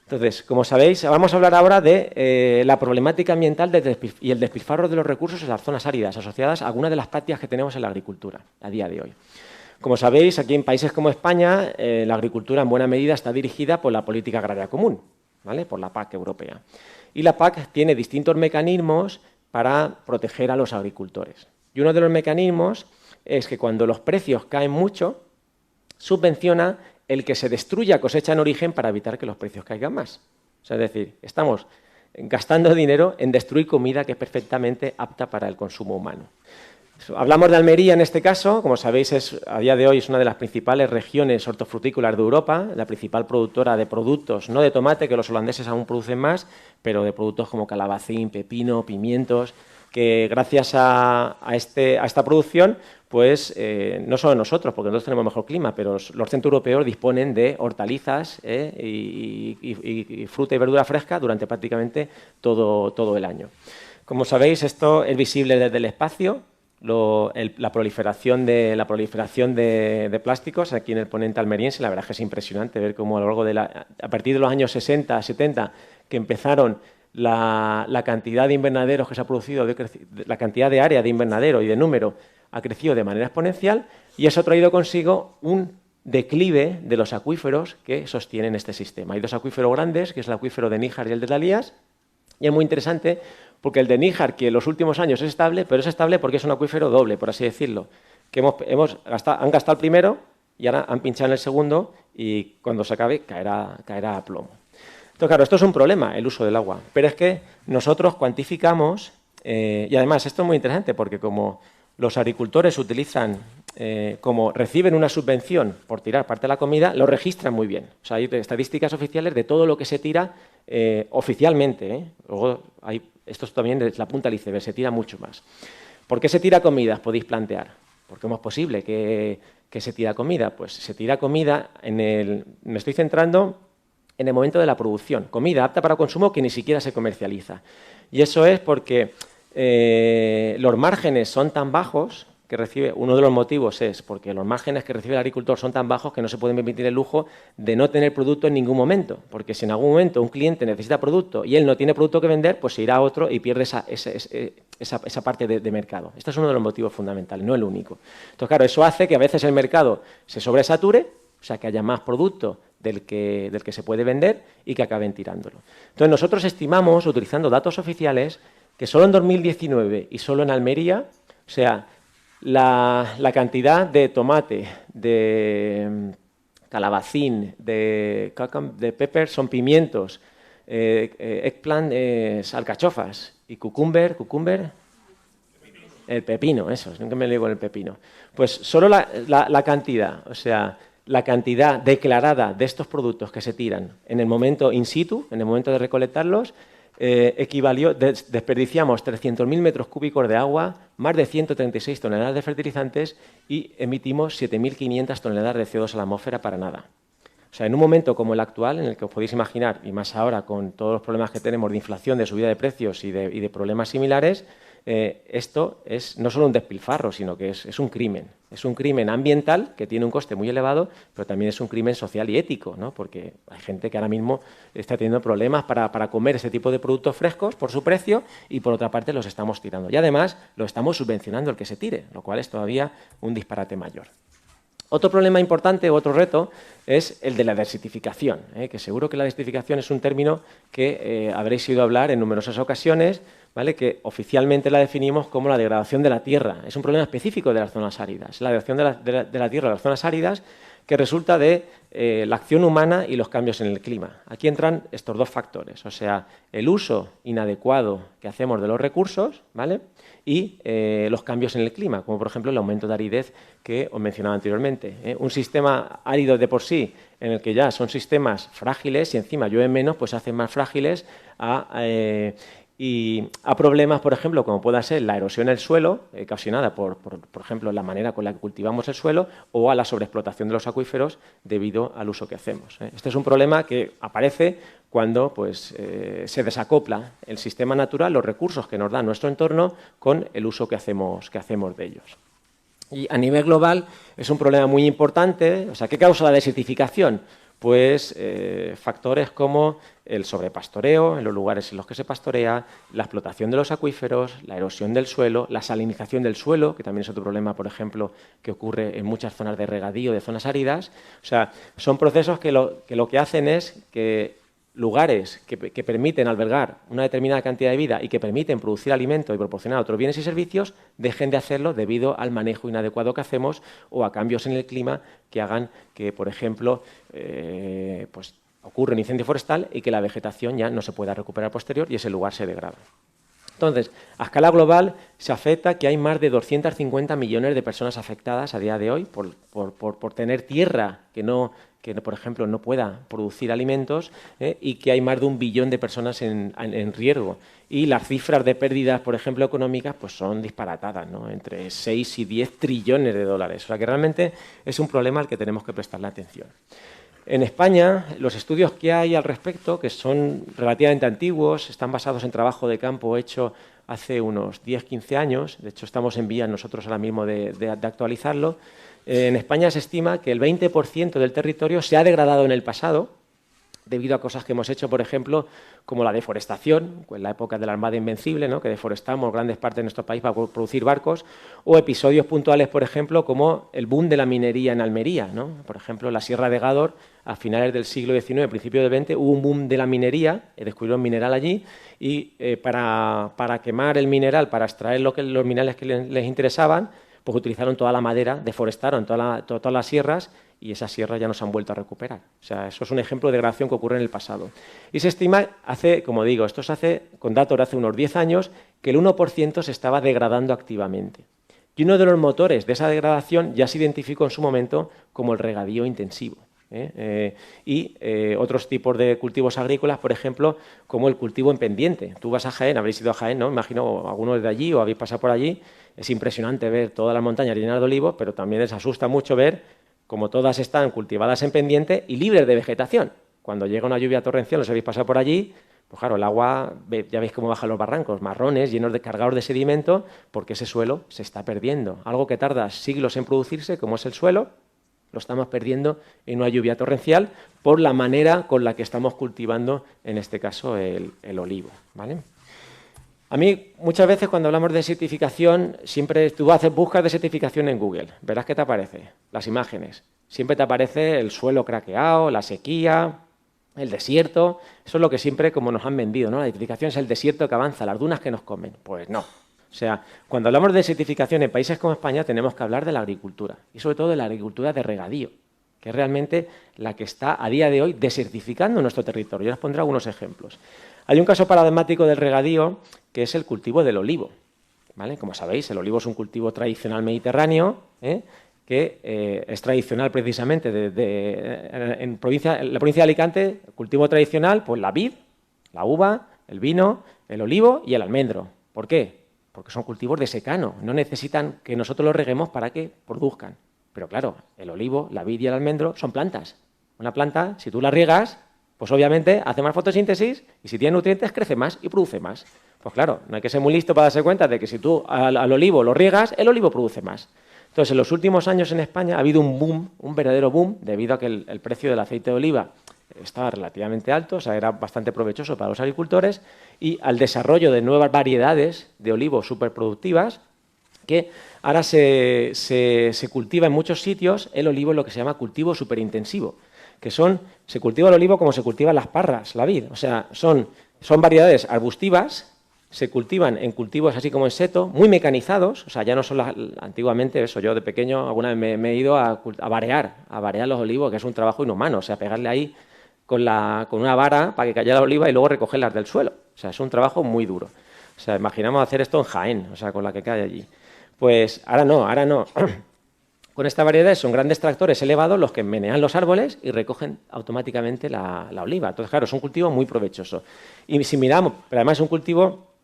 Entonces, como sabéis, vamos a hablar ahora de la problemática ambiental y el despilfarro de los recursos en las zonas áridas, asociadas a algunas de las prácticas que tenemos en la agricultura a día de hoy. Como sabéis, aquí en países como España, la agricultura en buena medida está dirigida por la política agraria común, ¿vale? Por la PAC europea. Y la PAC tiene distintos mecanismos para proteger a los agricultores. Y uno de los mecanismos es que cuando los precios caen mucho, subvenciona el que se destruya cosecha en origen para evitar que los precios caigan más. O sea, es decir, estamos gastando dinero en destruir comida que es perfectamente apta para el consumo humano. Hablamos de Almería en este caso, como sabéis, a día de hoy es una de las principales regiones hortofrutícolas de Europa, la principal productora de productos, no de tomate, que los holandeses aún producen más, pero de productos como calabacín, pepino, pimientos, que gracias a esta producción, pues no solo nosotros, porque nosotros tenemos mejor clima, pero los centroeuropeos disponen de hortalizas y fruta y verdura fresca durante prácticamente todo el año. Como sabéis, esto es visible desde el espacio. La proliferación de plásticos aquí en el ponente almeriense, la verdad es que es impresionante ver cómo a lo largo a partir de los años 60, 70, que empezaron la cantidad de invernaderos que se ha producido, la cantidad de área de invernadero y de número ha crecido de manera exponencial, y eso ha traído consigo un declive de los acuíferos que sostienen este sistema. Hay dos acuíferos grandes, que es el acuífero de Níjar y el de Dalías, y es muy interesante porque el de Níjar, que en los últimos años es estable, pero es estable porque es un acuífero doble, por así decirlo, que han gastado el primero y ahora han pinchado en el segundo y cuando se acabe caerá a plomo. Entonces, claro, esto es un problema, el uso del agua, pero es que nosotros cuantificamos, y además esto es muy interesante porque como los agricultores como reciben una subvención por tirar parte de la comida, lo registran muy bien. O sea, hay estadísticas oficiales de todo lo que se tira oficialmente. Luego esto también es la punta del iceberg, se tira mucho más. ¿Por qué se tira comida? Podéis plantear. ¿Por qué es posible que se tira comida? Pues se tira comida me estoy centrando en el momento de la producción. Comida apta para consumo que ni siquiera se comercializa. Y eso es porque los márgenes son tan bajos uno de los motivos es porque los márgenes que recibe el agricultor son tan bajos que no se pueden permitir el lujo de no tener producto en ningún momento, porque si en algún momento un cliente necesita producto y él no tiene producto que vender, pues se irá a otro y pierde esa parte de mercado. Este es uno de los motivos fundamentales, no el único. Entonces, claro, eso hace que a veces el mercado se sobresature, o sea, que haya más producto del que se puede vender y que acaben tirándolo. Entonces, nosotros estimamos, utilizando datos oficiales, que solo en 2019 y solo en Almería, o sea, la cantidad de tomate, de calabacín, de pepper, son pimientos, eggplant, alcachofas y cucumber, el pepino, eso, nunca me lío con el pepino. Pues solo la cantidad, o sea, la cantidad declarada de estos productos que se tiran en el momento in situ, en el momento de recolectarlos, equivalió, desperdiciamos 300.000 metros cúbicos de agua, más de 136 toneladas de fertilizantes y emitimos 7.500 toneladas de CO2 a la atmósfera para nada. O sea, en un momento como el actual, en el que os podéis imaginar, y más ahora con todos los problemas que tenemos de inflación, de subida de precios y de problemas similares, esto es no solo un despilfarro, sino que es un crimen. Es un crimen ambiental que tiene un coste muy elevado, pero también es un crimen social y ético, ¿no? Porque hay gente que ahora mismo está teniendo problemas para comer ese tipo de productos frescos por su precio y, por otra parte, los estamos tirando. Y, además, lo estamos subvencionando el que se tire, lo cual es todavía un disparate mayor. Otro problema importante, otro reto, es el de la desertificación, que seguro que la desertificación es un término que habréis oído hablar en numerosas ocasiones, ¿vale? Que oficialmente la definimos como la degradación de la tierra. Es un problema específico de las zonas áridas, la degradación de la tierra de las zonas áridas que resulta de la acción humana y los cambios en el clima. Aquí entran estos dos factores, o sea, el uso inadecuado que hacemos de los recursos, ¿vale? Y los cambios en el clima, como por ejemplo el aumento de aridez que os mencionaba anteriormente. Un sistema árido de por sí, en el que ya son sistemas frágiles y encima llueve menos, pues hacen más frágiles y a problemas, por ejemplo, como pueda ser la erosión del suelo, ocasionada por ejemplo, la manera con la que cultivamos el suelo, o a la sobreexplotación de los acuíferos debido al uso que hacemos. Este es un problema que aparece cuando pues, se desacopla el sistema natural, los recursos que nos da nuestro entorno, con el uso que hacemos de ellos. Y a nivel global es un problema muy importante. O sea, ¿qué causa la desertificación? Pues factores como el sobrepastoreo en los lugares en los que se pastorea, la explotación de los acuíferos, la erosión del suelo, la salinización del suelo, que también es otro problema, por ejemplo, que ocurre en muchas zonas de regadío, de zonas áridas. O sea, son procesos que lo que hacen es que lugares que permiten albergar una determinada cantidad de vida y que permiten producir alimento y proporcionar otros bienes y servicios, dejen de hacerlo debido al manejo inadecuado que hacemos o a cambios en el clima que hagan que, por ejemplo, pues ocurra un incendio forestal y que la vegetación ya no se pueda recuperar posterior y ese lugar se degrada. Entonces, a escala global se afecta que hay más de 250 millones de personas afectadas a día de hoy por tener tierra que, por ejemplo, no pueda producir alimentos y que hay más de 1 billón de personas en riesgo. Y las cifras de pérdidas, por ejemplo, económicas, pues son disparatadas, ¿no? Entre 6 y 10 trillones de dólares. O sea que realmente es un problema al que tenemos que prestarle atención. En España, los estudios que hay al respecto, que son relativamente antiguos, están basados en trabajo de campo hecho hace unos 10-15 años, de hecho estamos en vías nosotros ahora mismo de actualizarlo. En España se estima que el 20% del territorio se ha degradado en el pasado, debido a cosas que hemos hecho, por ejemplo, como la deforestación, en la época de la Armada Invencible, ¿no? Que deforestamos grandes partes de nuestro país para producir barcos, o episodios puntuales, por ejemplo, como el boom de la minería en Almería, ¿no? Por ejemplo, en la Sierra de Gádor, a finales del siglo XIX, principios del XX, hubo un boom de la minería, descubrieron mineral allí, y para quemar el mineral, para extraer los minerales que les interesaban, pues utilizaron toda la madera, deforestaron todas las sierras, y esas sierras ya no se han vuelto a recuperar. O sea, eso es un ejemplo de degradación que ocurre en el pasado. Y se estima, como digo, esto se hace con datos de hace unos 10 años, que el 1% se estaba degradando activamente. Y uno de los motores de esa degradación ya se identificó en su momento como el regadío intensivo. Otros tipos de cultivos agrícolas, por ejemplo, como el cultivo en pendiente. Tú vas a Jaén, habréis ido a Jaén, ¿no? Imagino algunos de allí o habéis pasado por allí. Es impresionante ver todas las montañas llenas de olivos, pero también les asusta mucho ver como todas están cultivadas en pendiente y libres de vegetación. Cuando llega una lluvia torrencial, os habéis pasado por allí, pues claro, el agua, ya veis cómo bajan los barrancos, marrones, llenos de cargados de sedimento, porque ese suelo se está perdiendo. Algo que tarda siglos en producirse, como es el suelo, lo estamos perdiendo en una lluvia torrencial por la manera con la que estamos cultivando, en este caso, el olivo, ¿vale? A mí, muchas veces, cuando hablamos de desertificación, siempre tú buscas desertificación en Google, verás qué te aparece, las imágenes. Siempre te aparece el suelo craqueado, la sequía, el desierto. Eso es lo que siempre como nos han vendido, ¿no? La desertificación es el desierto que avanza, las dunas que nos comen. Pues no. O sea, cuando hablamos de desertificación en países como España tenemos que hablar de la agricultura y sobre todo de la agricultura de regadío, que es realmente la que está a día de hoy desertificando nuestro territorio. Yo les pondré algunos ejemplos. Hay un caso paradigmático del regadío que es el cultivo del olivo, ¿vale? Como sabéis, el olivo es un cultivo tradicional mediterráneo, que es tradicional precisamente en la provincia de Alicante, el cultivo tradicional, pues la vid, la uva, el vino, el olivo y el almendro. ¿Por qué? Porque son cultivos de secano, no necesitan que nosotros los reguemos para que produzcan. Pero claro, el olivo, la vid y el almendro son plantas. Una planta, si tú la riegas, pues obviamente hace más fotosíntesis y si tiene nutrientes crece más y produce más. Pues claro, no hay que ser muy listo para darse cuenta de que si tú al olivo lo riegas, el olivo produce más. Entonces, en los últimos años en España ha habido un boom, un verdadero boom, debido a que el precio del aceite de oliva estaba relativamente alto, o sea, era bastante provechoso para los agricultores, y al desarrollo de nuevas variedades de olivos superproductivas, que ahora se cultiva en muchos sitios el olivo en lo que se llama cultivo superintensivo, que se cultiva el olivo como se cultivan las parras, la vid, o sea, son variedades arbustivas, se cultivan en cultivos así como en seto, muy mecanizados, o sea, ya no son antiguamente, eso, yo de pequeño alguna vez me he ido a varear los olivos, que es un trabajo inhumano, o sea, pegarle ahí con una vara para que caiga la oliva y luego recogerlas del suelo, o sea, es un trabajo muy duro. O sea, imaginamos hacer esto en Jaén, o sea, con la que cae allí. Pues ahora no. Con esta variedad son grandes tractores elevados los que menean los árboles y recogen automáticamente la oliva. Entonces, claro, es un cultivo muy provechoso. Y si miramos, pero además es un cultivo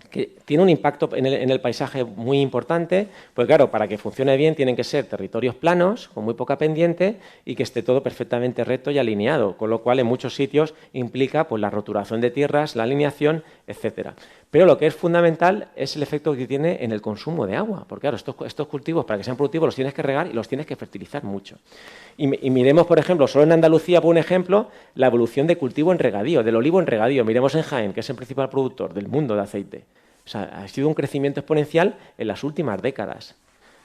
que tiene un impacto en el paisaje muy importante, pues claro, para que funcione bien tienen que ser territorios planos, con muy poca pendiente y que esté todo perfectamente recto y alineado, con lo cual en muchos sitios implica pues, la roturación de tierras, la alineación, etcétera. Pero lo que es fundamental es el efecto que tiene en el consumo de agua, porque claro, estos cultivos para que sean productivos los tienes que regar y los tienes que fertilizar mucho. Y miremos, por ejemplo, solo en Andalucía, por un ejemplo, la evolución de cultivo en regadío, del olivo en regadío. Miremos en Jaén, que es el principal productor del mundo de aceite. O sea, ha sido un crecimiento exponencial en las últimas décadas.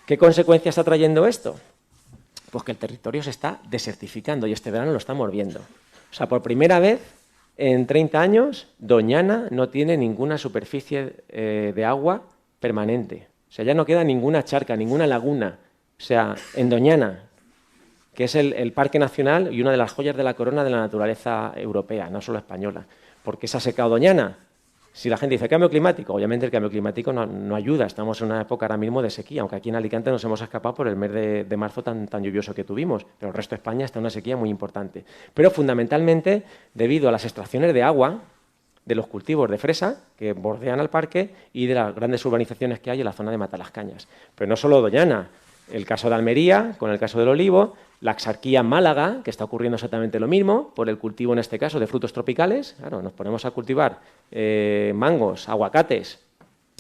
¿Qué consecuencias está trayendo esto? Pues que el territorio se está desertificando y este verano lo estamos viendo. O sea, por primera vez en 30 años, Doñana no tiene ninguna superficie de agua permanente. O sea, ya no queda ninguna charca, ninguna laguna. O sea, en Doñana, que es el parque nacional y una de las joyas de la corona de la naturaleza europea, no solo española. ¿Por qué se ha secado Doñana? Si la gente dice cambio climático, obviamente el cambio climático no ayuda. Estamos en una época ahora mismo de sequía, aunque aquí en Alicante nos hemos escapado por el mes de marzo tan lluvioso que tuvimos, pero el resto de España está en una sequía muy importante. Pero fundamentalmente debido a las extracciones de agua de los cultivos de fresa que bordean al parque y de las grandes urbanizaciones que hay en la zona de Matalascañas. Pero no solo Doñana, el caso de Almería, con el caso del olivo, la Axarquía en Málaga, que está ocurriendo exactamente lo mismo, por el cultivo, en este caso, de frutos tropicales. Claro, nos ponemos a cultivar mangos, aguacates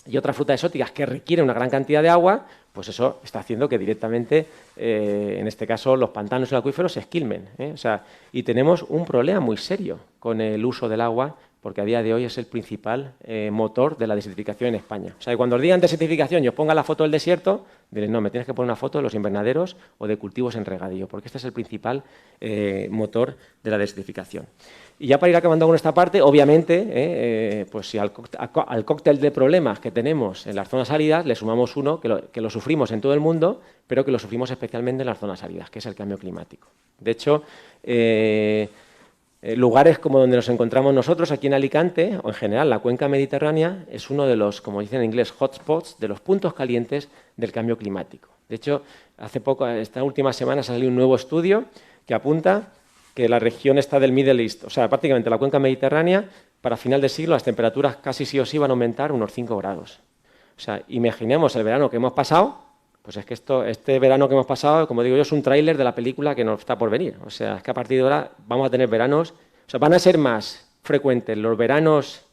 y otras frutas exóticas que requieren una gran cantidad de agua, pues eso está haciendo que directamente, en este caso, los pantanos y los acuíferos se esquilmen. O sea, y tenemos un problema muy serio con el uso del agua, porque a día de hoy es el principal motor de la desertificación en España. O sea, que cuando os digan desertificación y os ponga la foto del desierto, diréis, no, me tienes que poner una foto de los invernaderos o de cultivos en regadío, porque este es el principal motor de la desertificación. Y ya para ir acabando con esta parte, obviamente, pues si al cóctel de problemas que tenemos en las zonas áridas le sumamos uno que lo sufrimos en todo el mundo, pero que lo sufrimos especialmente en las zonas áridas, que es el cambio climático. De hecho, lugares como donde nos encontramos nosotros, aquí en Alicante, o en general la cuenca mediterránea, es uno de los, como dicen en inglés, hotspots, de los puntos calientes del cambio climático. De hecho, hace poco, esta última semana, salió un nuevo estudio que apunta que la región está del Middle East, o sea, prácticamente la cuenca mediterránea, para final de siglo las temperaturas casi sí o sí van a aumentar unos 5 grados. O sea, imaginemos el verano que hemos pasado, pues es que este verano que hemos pasado, como digo yo, es un tráiler de la película que nos está por venir. O sea, es que a partir de ahora vamos a tener veranos, o sea, van a ser más frecuentes los veranos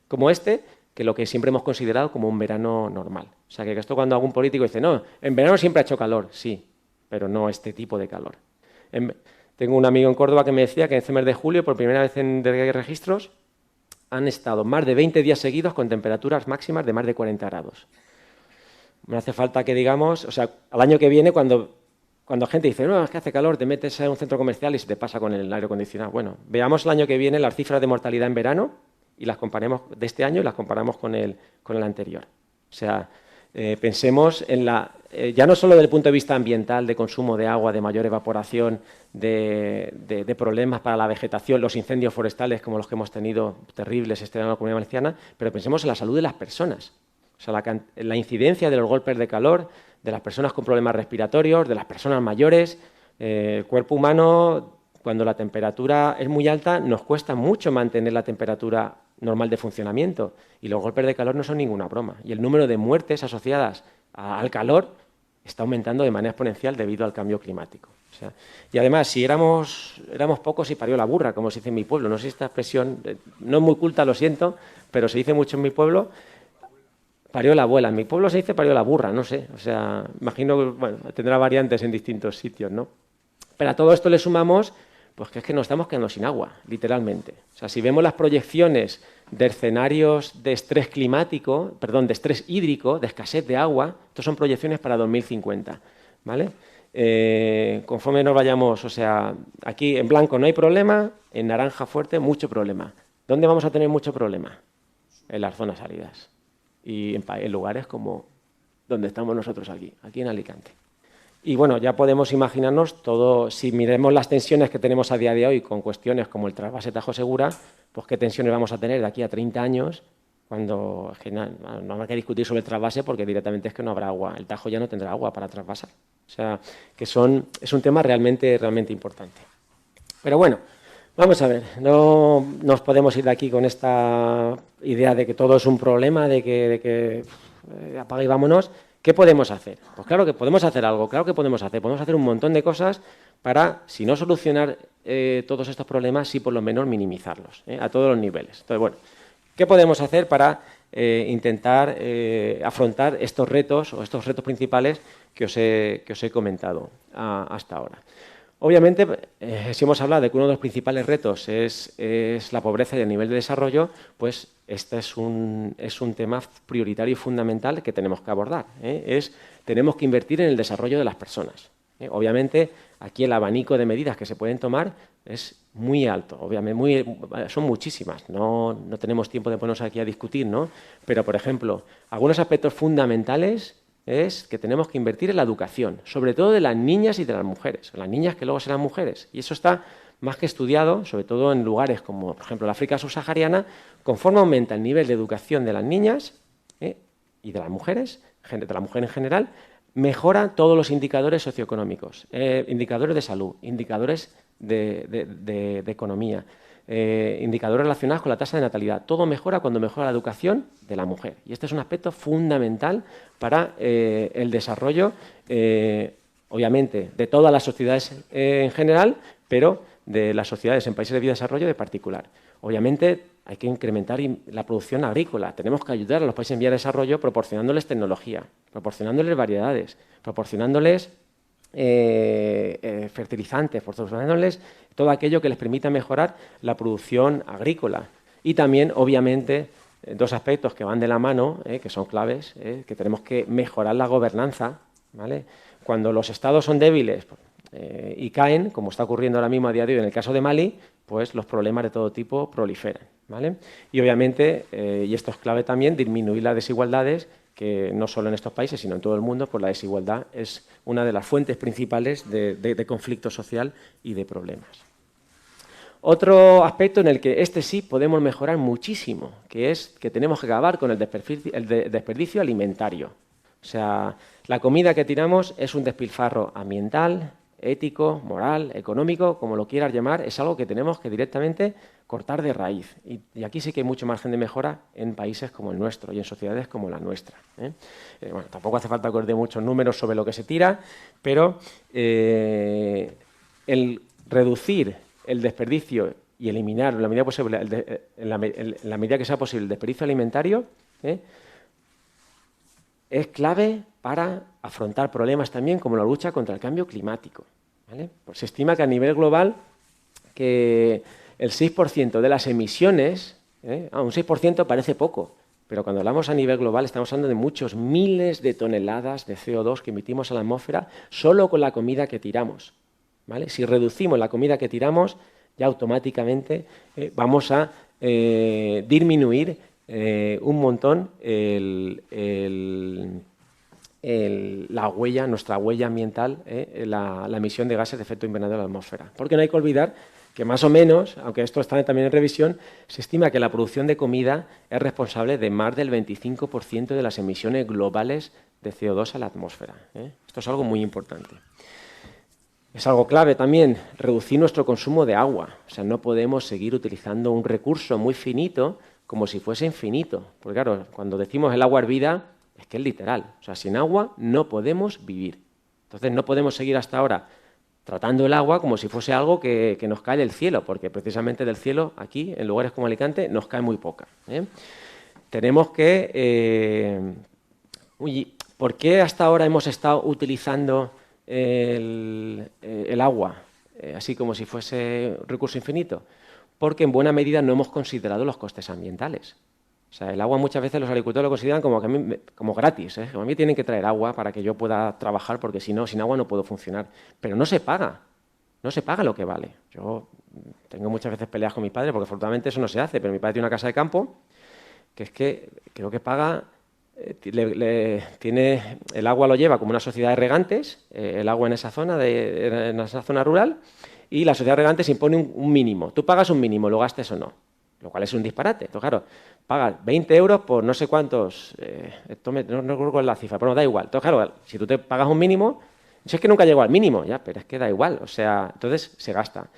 como este que lo que siempre hemos considerado como un verano normal. O sea, que esto cuando algún político dice, no, en verano siempre ha hecho calor, sí, pero no este tipo de calor. Tengo un amigo en Córdoba que me decía que en este mes de julio, por primera vez desde que hay registros, han estado más de 20 días seguidos con temperaturas máximas de más de 40 grados. Me hace falta que digamos, o sea, al año que viene, cuando cuando gente dice, no, es que hace calor, te metes en un centro comercial y se te pasa con el aire acondicionado. Bueno, veamos el año que viene las cifras de mortalidad en verano y las comparemos de este año y las comparamos con el anterior. O sea, pensemos en ya no solo desde el punto de vista ambiental, de consumo de agua, de mayor evaporación, de problemas para la vegetación, los incendios forestales como los que hemos tenido terribles este año en la Comunidad Valenciana, pero pensemos en la salud de las personas. O sea, la incidencia de los golpes de calor, de las personas con problemas respiratorios, de las personas mayores. El cuerpo humano, cuando la temperatura es muy alta, nos cuesta mucho mantener la temperatura normal de funcionamiento y los golpes de calor no son ninguna broma. Y el número de muertes asociadas al calor está aumentando de manera exponencial debido al cambio climático. O sea, y además, si éramos pocos y parió la burra, como se dice en mi pueblo. No sé si esta expresión, no es muy culta, lo siento, pero se dice mucho en mi pueblo. Parió la abuela. En mi pueblo se dice parió la burra, no sé. O sea, imagino que bueno, tendrá variantes en distintos sitios, ¿no? Pero a todo esto le sumamos pues que es que nos estamos quedando sin agua, literalmente. O sea, si vemos las proyecciones de escenarios de estrés climático, perdón, de estrés hídrico, de escasez de agua, estos son proyecciones para 2050, ¿vale? Conforme nos vayamos, o sea, aquí en blanco no hay problema, en naranja fuerte mucho problema. ¿Dónde vamos a tener mucho problema? En las zonas áridas y en lugares como donde estamos nosotros aquí en Alicante. Y bueno, ya podemos imaginarnos todo, si miremos las tensiones que tenemos a día de hoy con cuestiones como el trasvase Tajo Segura, pues qué tensiones vamos a tener de aquí a 30 años, cuando es que no habrá que discutir sobre el trasvase porque directamente es que no habrá agua, el Tajo ya no tendrá agua para trasvasar. O sea, que es un tema realmente importante. Pero bueno, vamos a ver, no nos podemos ir de aquí con esta idea de que todo es un problema, de que apaga y vámonos. ¿Qué podemos hacer? Pues claro que podemos hacer algo, claro que podemos hacer un montón de cosas para, si no solucionar todos estos problemas, sí por lo menos minimizarlos, a todos los niveles. Entonces, bueno, ¿qué podemos hacer para intentar afrontar estos retos o estos retos principales que os he comentado hasta ahora? Obviamente, si hemos hablado de que uno de los principales retos es la pobreza y el nivel de desarrollo, pues este es un tema prioritario y fundamental que tenemos que abordar. Tenemos que invertir en el desarrollo de las personas. Obviamente, aquí el abanico de medidas que se pueden tomar es muy alto, obviamente son muchísimas, no tenemos tiempo de ponernos aquí a discutir, ¿no? Pero, por ejemplo, algunos aspectos fundamentales es que tenemos que invertir en la educación, sobre todo de las niñas y de las mujeres, las niñas que luego serán mujeres. Y eso está más que estudiado, sobre todo en lugares como, por ejemplo, la África subsahariana, conforme aumenta el nivel de educación de las niñas y de las mujeres, de la mujer en general, mejora todos los indicadores socioeconómicos, indicadores de salud, indicadores de economía, indicadores relacionados con la tasa de natalidad. Todo mejora cuando mejora la educación de la mujer. Y este es un aspecto fundamental para el desarrollo, obviamente, de todas las sociedades en general, pero de las sociedades en países de vías de desarrollo de particular. Obviamente, hay que incrementar la producción agrícola. Tenemos que ayudar a los países en vías de desarrollo proporcionándoles tecnología, proporcionándoles variedades, proporcionándoles fertilizantes, proporcionándoles todo aquello que les permita mejorar la producción agrícola. Y también, obviamente, dos aspectos que van de la mano, que son claves, que tenemos que mejorar la gobernanza, ¿vale? Cuando los estados son débiles y caen, como está ocurriendo ahora mismo a día de hoy en el caso de Mali, pues los problemas de todo tipo proliferan, ¿vale? Y obviamente, y esto es clave también, disminuir las desigualdades, que no solo en estos países, sino en todo el mundo, pues la desigualdad es una de las fuentes principales de conflicto social y de problemas. Otro aspecto en el que sí podemos mejorar muchísimo, que es que tenemos que acabar con el desperdicio alimentario. O sea, la comida que tiramos es un despilfarro ambiental, ético, moral, económico, como lo quieras llamar, es algo que tenemos que directamente cortar de raíz. Y aquí sí que hay mucho margen de mejora en países como el nuestro y en sociedades como la nuestra. Bueno, tampoco hace falta que os dé muchos números sobre lo que se tira, pero el reducir el desperdicio y eliminar en la medida posible, en la medida que sea posible el desperdicio alimentario, es clave para afrontar problemas también como la lucha contra el cambio climático, ¿vale? Pues se estima que a nivel global que el 6% de las emisiones, un 6% parece poco, pero cuando hablamos a nivel global estamos hablando de muchos miles de toneladas de CO2 que emitimos a la atmósfera solo con la comida que tiramos, ¿vale? Si reducimos la comida que tiramos, ya automáticamente vamos a disminuir un montón nuestra huella ambiental, la emisión de gases de efecto invernadero a la atmósfera. Porque no hay que olvidar que más o menos, aunque esto está también en revisión, se estima que la producción de comida es responsable de más del 25% de las emisiones globales de CO2 a la atmósfera. Esto es algo muy importante. Es algo clave también reducir nuestro consumo de agua. O sea, no podemos seguir utilizando un recurso muy finito como si fuese infinito. Porque claro, cuando decimos el agua es vida, es que es literal. O sea, sin agua no podemos vivir. Entonces no podemos seguir hasta ahora tratando el agua como si fuese algo que nos cae del cielo, porque precisamente del cielo aquí, en lugares como Alicante, nos cae muy poca. Tenemos que... ¿por qué hasta ahora hemos estado utilizando el agua así como si fuese un recurso infinito? Porque en buena medida no hemos considerado los costes ambientales. O sea, el agua muchas veces los agricultores lo consideran como gratis. A mí tienen que traer agua para que yo pueda trabajar, porque si no, sin agua no puedo funcionar. Pero no se paga. No se paga lo que vale. Yo tengo muchas veces peleas con mi padre, porque afortunadamente eso no se hace, pero mi padre tiene una casa de campo que es que creo que paga... el agua lo lleva como una sociedad de regantes, el agua en esa zona rural, y la sociedad de regantes impone un mínimo. Tú pagas un mínimo, lo gastes o no, lo cual es un disparate. Entonces, claro, pagas 20 euros por no sé cuántos, no recuerdo cuál es la cifra, pero no da igual. Entonces, claro, si tú te pagas un mínimo, si es que nunca llego al mínimo, ya, pero es que da igual, o sea, entonces se gasta.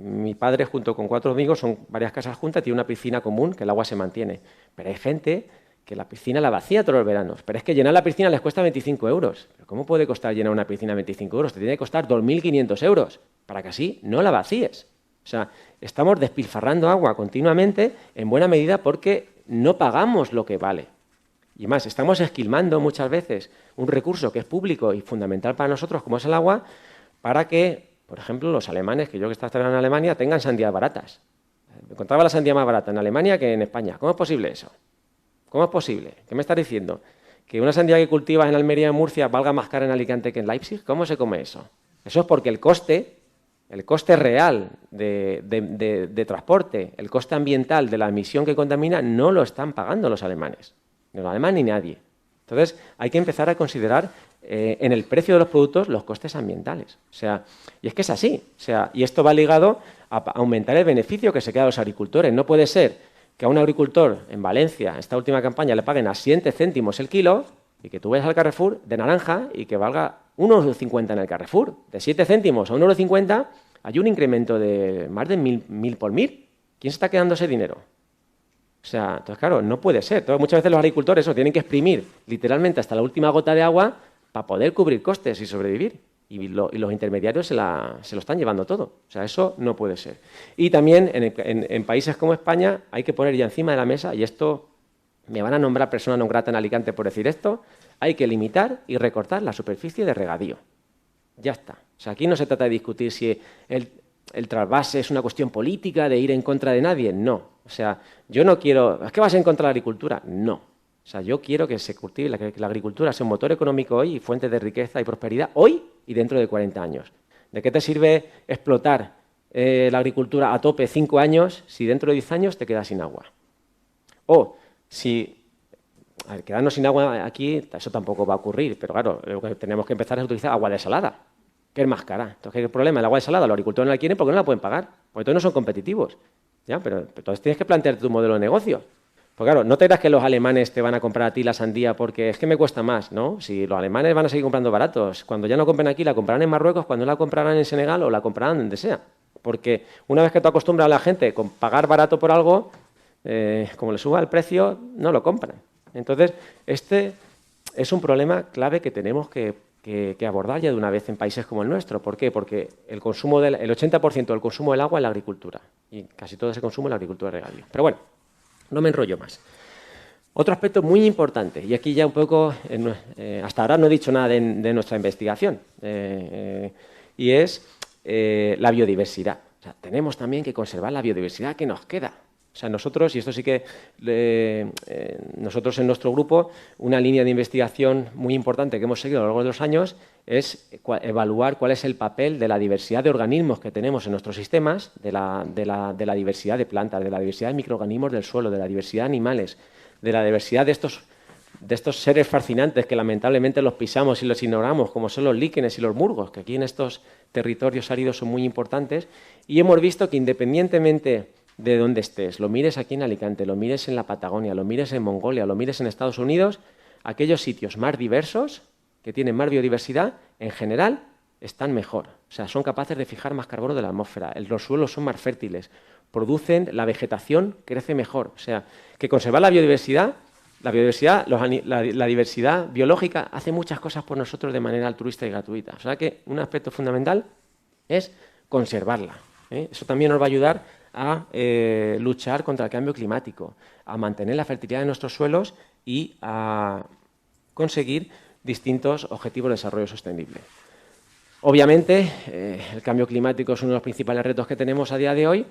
Mi padre, junto con 4 amigos, son varias casas juntas, tiene una piscina común que el agua se mantiene. Pero hay gente que la piscina la vacía todos los veranos. Pero es que llenar la piscina les cuesta 25 euros. ¿Pero cómo puede costar llenar una piscina 25 euros? Te tiene que costar 2.500 euros para que así no la vacíes. O sea, estamos despilfarrando agua continuamente, en buena medida porque no pagamos lo que vale. Y más, estamos esquilmando muchas veces un recurso que es público y fundamental para nosotros, como es el agua, para que, por ejemplo, los alemanes, que yo que estaba en Alemania, tengan sandías baratas. Encontraba la sandía más barata en Alemania que en España. ¿Cómo es posible eso? ¿Cómo es posible? ¿Qué me estás diciendo? ¿Que una sandía que cultivas en Almería y Murcia valga más cara en Alicante que en Leipzig? ¿Cómo se come eso? Eso es porque el coste real de transporte, el coste ambiental de la emisión que contamina, no lo están pagando los alemanes. Ni los alemanes ni nadie. Entonces, hay que empezar a considerar en el precio de los productos los costes ambientales. O sea, y es que es así. O sea, y esto va ligado a aumentar el beneficio que se queda a los agricultores. No puede ser que a un agricultor en Valencia, esta última campaña, le paguen a 7 céntimos el kilo y que tú vayas al Carrefour de naranja y que valga 1,50 € en el Carrefour. De 7 céntimos a 1,50 € hay un incremento de más de 1.000 por 1.000. ¿Quién se está quedando ese dinero? O sea, entonces, claro, no puede ser. Entonces, muchas veces los agricultores tienen que exprimir literalmente hasta la última gota de agua para poder cubrir costes y sobrevivir. Y los intermediarios se lo están llevando todo. O sea, eso no puede ser. Y también en países como España hay que poner ya encima de la mesa, y esto me van a nombrar persona non grata en Alicante por decir esto, hay que limitar y recortar la superficie de regadío. Ya está. O sea, aquí no se trata de discutir si el trasvase es una cuestión política, de ir en contra de nadie. No. O sea, yo no quiero... ¿Es que vas en contra de la agricultura? No. O sea, yo quiero que se cultive, que la agricultura sea un motor económico hoy y fuente de riqueza y prosperidad hoy y dentro de 40 años. ¿De qué te sirve explotar la agricultura a tope 5 años si dentro de 10 años te quedas sin agua? O si... A ver, quedarnos sin agua aquí, eso tampoco va a ocurrir, pero claro, lo que tenemos que empezar es utilizar agua desalada, que es más cara. Entonces, ¿qué es el problema? El agua desalada, los agricultores no la quieren porque no la pueden pagar, porque todos no son competitivos. ¿Ya? Pero entonces tienes que plantearte tu modelo de negocio. Pues claro, no te creas que los alemanes te van a comprar a ti la sandía porque es que me cuesta más, ¿no? Si los alemanes van a seguir comprando baratos, cuando ya no compren aquí, la comprarán en Marruecos, cuando la comprarán en Senegal o la comprarán donde sea. Porque una vez que tú acostumbras a la gente con pagar barato por algo, como le suba el precio, no lo compran. Entonces, este es un problema clave que tenemos que abordar ya de una vez en países como el nuestro. ¿Por qué? Porque el 80% del consumo del agua es la agricultura y casi todo ese consumo es la agricultura de regadío. Pero bueno, no me enrollo más. Otro aspecto muy importante, y aquí ya un poco, hasta ahora no he dicho nada de nuestra investigación, y es la biodiversidad. O sea, tenemos también que conservar la biodiversidad que nos queda. O sea, nosotros, y esto sí que nosotros en nuestro grupo, una línea de investigación muy importante que hemos seguido a lo largo de los años es evaluar cuál es el papel de la diversidad de organismos que tenemos en nuestros sistemas, de la diversidad de plantas, de la diversidad de microorganismos del suelo, de la diversidad de animales, de la diversidad de estos seres fascinantes que lamentablemente los pisamos y los ignoramos, como son los líquenes y los musgos, que aquí en estos territorios áridos son muy importantes, y hemos visto que independientemente de dónde estés, lo mires aquí en Alicante, lo mires en la Patagonia, lo mires en Mongolia, lo mires en Estados Unidos, aquellos sitios más diversos, que tienen más biodiversidad, en general están mejor. O sea, son capaces de fijar más carbono de la atmósfera, los suelos son más fértiles, producen, la vegetación crece mejor. O sea, que conservar la diversidad, la diversidad biológica hace muchas cosas por nosotros de manera altruista y gratuita. O sea que un aspecto fundamental es conservarla. Eso también nos va a ayudar a luchar contra el cambio climático, a mantener la fertilidad de nuestros suelos y a conseguir distintos objetivos de desarrollo sostenible. Obviamente, el cambio climático es uno de los principales retos que tenemos a día de hoy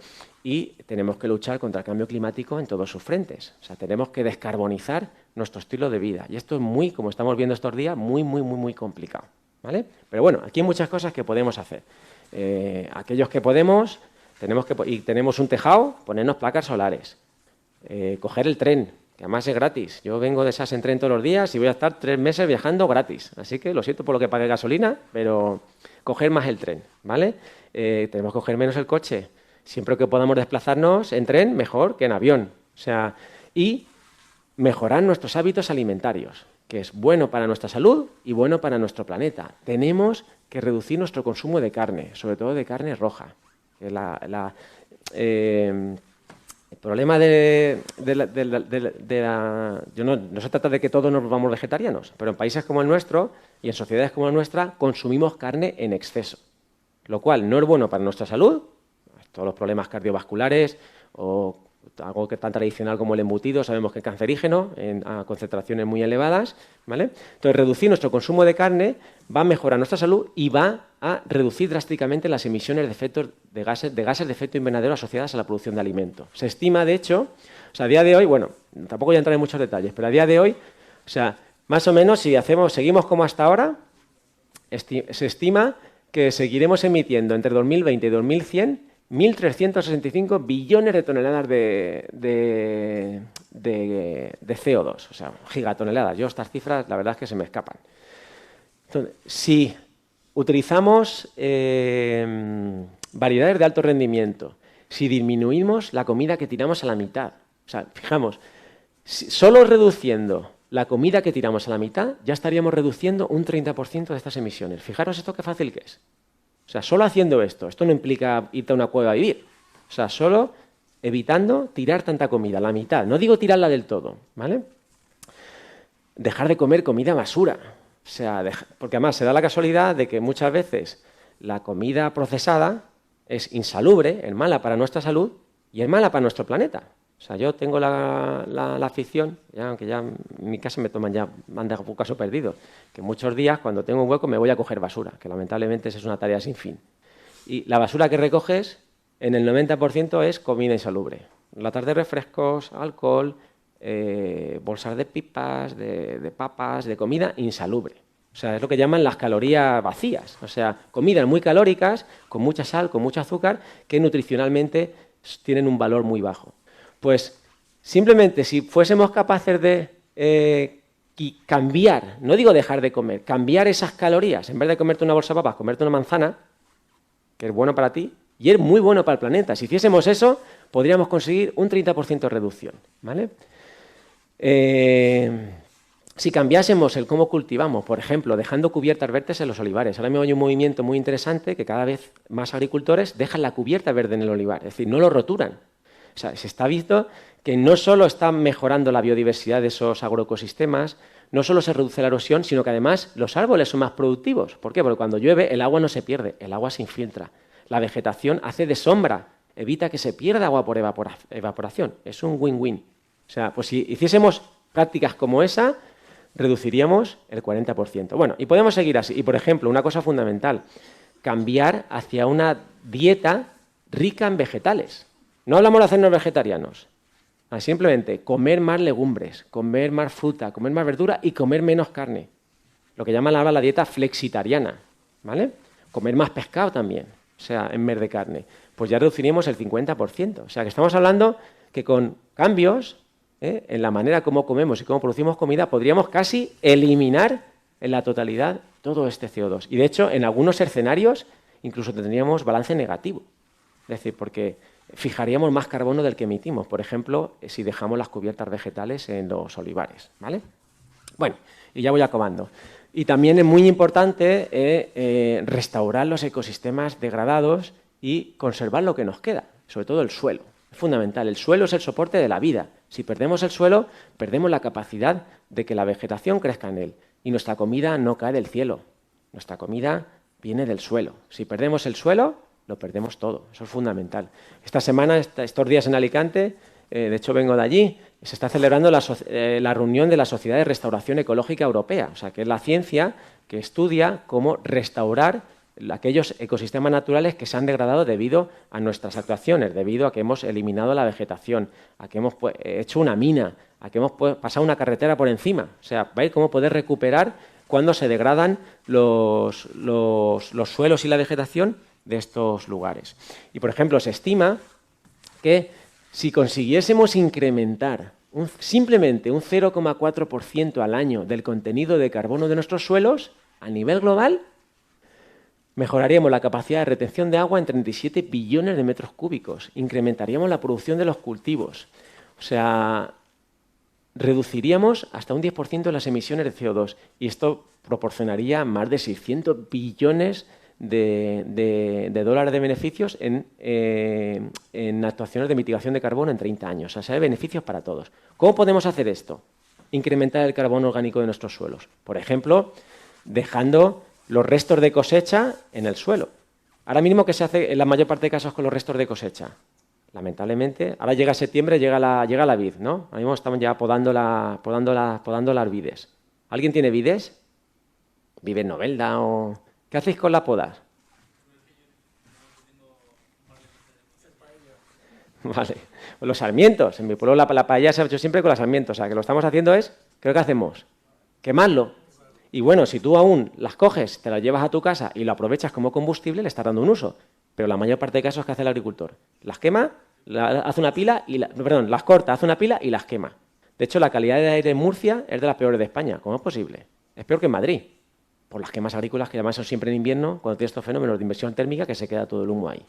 y tenemos que luchar contra el cambio climático en todos sus frentes. O sea, tenemos que descarbonizar nuestro estilo de vida. Y esto es muy, como estamos viendo estos días, muy complicado, ¿vale? Pero bueno, aquí hay muchas cosas que podemos hacer. Aquellos que podemos, tenemos un tejado, ponernos placas solares, coger el tren, que además es gratis. Yo vengo de SAS en tren todos los días y voy a estar 3 meses viajando gratis. Así que lo siento por lo que pague gasolina, pero coger más el tren, ¿vale? Tenemos que coger menos el coche. Siempre que podamos desplazarnos en tren, mejor que en avión. O sea, y mejorar nuestros hábitos alimentarios, que es bueno para nuestra salud y bueno para nuestro planeta. Tenemos que reducir nuestro consumo de carne, sobre todo de carne roja. El problema no se trata de que todos nos volvamos vegetarianos, pero en países como el nuestro y en sociedades como la nuestra consumimos carne en exceso, lo cual no es bueno para nuestra salud, todos los problemas cardiovasculares o algo que es tan tradicional como el embutido, sabemos que es cancerígeno a concentraciones muy elevadas, ¿vale? Entonces, reducir nuestro consumo de carne va a mejorar nuestra salud y va a reducir drásticamente las emisiones de gases de efecto invernadero asociadas a la producción de alimentos. Se estima, de hecho, o sea, a día de hoy, bueno, tampoco voy a entrar en muchos detalles, pero a día de hoy, o sea, más o menos si seguimos como hasta ahora, se estima que seguiremos emitiendo entre 2020 y 2100 1.365 billones de toneladas de CO2, o sea, gigatoneladas. Yo estas cifras, la verdad es que se me escapan. Entonces, si utilizamos variedades de alto rendimiento, si disminuimos la comida que tiramos a la mitad, o sea, fijamos, solo reduciendo la comida que tiramos a la mitad, ya estaríamos reduciendo un 30% de estas emisiones. Fijaros esto qué fácil que es. O sea, solo haciendo esto no implica irte a una cueva a vivir. O sea, solo evitando tirar tanta comida, la mitad. No digo tirarla del todo, ¿vale? Dejar de comer comida basura. O sea, porque además se da la casualidad de que muchas veces la comida procesada es insalubre, es mala para nuestra salud y es mala para nuestro planeta. O sea, yo tengo la afición, aunque ya en mi casa me han dejado un caso perdido, que muchos días cuando tengo un hueco me voy a coger basura, que lamentablemente esa es una tarea sin fin. Y la basura que recoges, en el 90% es comida insalubre. Latas de refrescos, alcohol, bolsas de pipas, de papas, de comida insalubre. O sea, es lo que llaman las calorías vacías. O sea, comidas muy calóricas, con mucha sal, con mucho azúcar, que nutricionalmente tienen un valor muy bajo. Pues simplemente si fuésemos capaces de cambiar, no digo dejar de comer, cambiar esas calorías, en vez de comerte una bolsa de papas, comerte una manzana, que es bueno para ti y es muy bueno para el planeta. Si hiciésemos eso, podríamos conseguir un 30% de reducción, ¿vale? Si cambiásemos el cómo cultivamos, por ejemplo, dejando cubiertas verdes en los olivares. Ahora mismo hay un movimiento muy interesante que cada vez más agricultores dejan la cubierta verde en el olivar, es decir, no lo roturan. O sea, se está visto que no solo están mejorando la biodiversidad de esos agroecosistemas, no solo se reduce la erosión, sino que además los árboles son más productivos. ¿Por qué? Porque cuando llueve el agua no se pierde, el agua se infiltra. La vegetación hace de sombra, evita que se pierda agua por evaporación. Es un win-win. O sea, pues si hiciésemos prácticas como esa, reduciríamos el 40%. Bueno, y podemos seguir así. Y, por ejemplo, una cosa fundamental, cambiar hacia una dieta rica en vegetales. No hablamos de hacernos vegetarianos, Simplemente comer más legumbres, comer más fruta, comer más verdura y comer menos carne. Lo que llaman ahora la dieta flexitariana, ¿vale? Comer más pescado también, o sea, en vez de carne. Pues ya reduciríamos el 50%. O sea, que estamos hablando que con cambios en la manera como comemos y cómo producimos comida podríamos casi eliminar en la totalidad todo este CO2. Y de hecho, en algunos escenarios incluso tendríamos balance negativo. Es decir, porque fijaríamos más carbono del que emitimos, por ejemplo, si dejamos las cubiertas vegetales en los olivares, ¿vale? Bueno, y ya voy acabando. Y también es muy importante restaurar los ecosistemas degradados y conservar lo que nos queda, sobre todo el suelo. Es fundamental, el suelo es el soporte de la vida. Si perdemos el suelo, perdemos la capacidad de que la vegetación crezca en él. Y nuestra comida no cae del cielo, nuestra comida viene del suelo. Si perdemos el suelo, lo perdemos todo, eso es fundamental. Esta semana, estos días en Alicante, de hecho vengo de allí, se está celebrando la reunión de la Sociedad de Restauración Ecológica Europea, o sea, que es la ciencia que estudia cómo restaurar aquellos ecosistemas naturales que se han degradado debido a nuestras actuaciones, debido a que hemos eliminado la vegetación, a que hemos hecho una mina, a que hemos pasado una carretera por encima. O sea, ¿veis cómo poder recuperar cuando se degradan los suelos y la vegetación de estos lugares? Y, por ejemplo, se estima que si consiguiésemos incrementar simplemente un 0,4% al año del contenido de carbono de nuestros suelos, a nivel global, mejoraríamos la capacidad de retención de agua en 37 billones de metros cúbicos, incrementaríamos la producción de los cultivos, o sea, reduciríamos hasta un 10% las emisiones de CO2 y esto proporcionaría más de 600 billones de dólares de beneficios en actuaciones de mitigación de carbono en 30 años. O sea, hay beneficios para todos. ¿Cómo podemos hacer esto? Incrementar el carbono orgánico de nuestros suelos. Por ejemplo, dejando los restos de cosecha en el suelo. Ahora mismo, ¿qué se hace en la mayor parte de casos con los restos de cosecha? Lamentablemente, ahora llega septiembre, llega la vid, ¿no? Ahora mismo estamos ya podando las vides. ¿Alguien tiene vides? ¿Vive en Novelda o...? ¿Qué hacéis con la poda? Vale. Los sarmientos. En mi pueblo la paella se ha hecho siempre con los sarmientos. O sea, que lo estamos haciendo es, ¿qué es lo que hacemos? Quemarlo. Y bueno, si tú aún las coges, te las llevas a tu casa y lo aprovechas como combustible, le estás dando un uso. Pero la mayor parte de casos, ¿qué hace el agricultor? Las quema, hace una pila y las corta, hace una pila y las quema. De hecho, la calidad de aire en Murcia es de las peores de España. ¿Cómo es posible? Es peor que en Madrid. Por las quemas agrícolas, que además son siempre en invierno, cuando tienes estos fenómenos de inversión térmica, que se queda todo el humo ahí,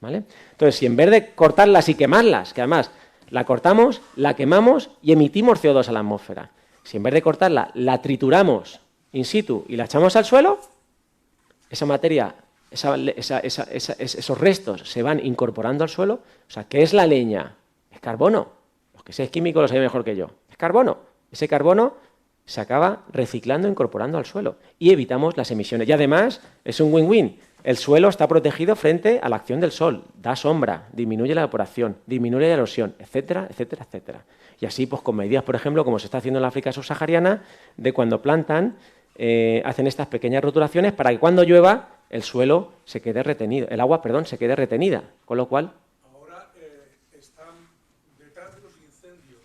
¿vale? Entonces, si en vez de cortarlas y quemarlas, que además la cortamos, la quemamos y emitimos CO2 a la atmósfera, si en vez de cortarla, la trituramos in situ y la echamos al suelo, esa materia, esos restos se van incorporando al suelo. O sea, ¿qué es la leña? Es carbono. Los que seáis químicos lo sabéis mejor que yo. Es carbono. Ese carbono se acaba reciclando, incorporando al suelo y evitamos las emisiones. Y además es un win-win. El suelo está protegido frente a la acción del sol, da sombra, disminuye la evaporación, disminuye la erosión, etcétera, etcétera, etcétera. Y así, pues con medidas, por ejemplo, como se está haciendo en la África subsahariana, de cuando plantan, hacen estas pequeñas rotulaciones para que cuando llueva el suelo se quede retenido, el agua, perdón, se quede retenida, con lo cual... Ahora están detrás de los incendios.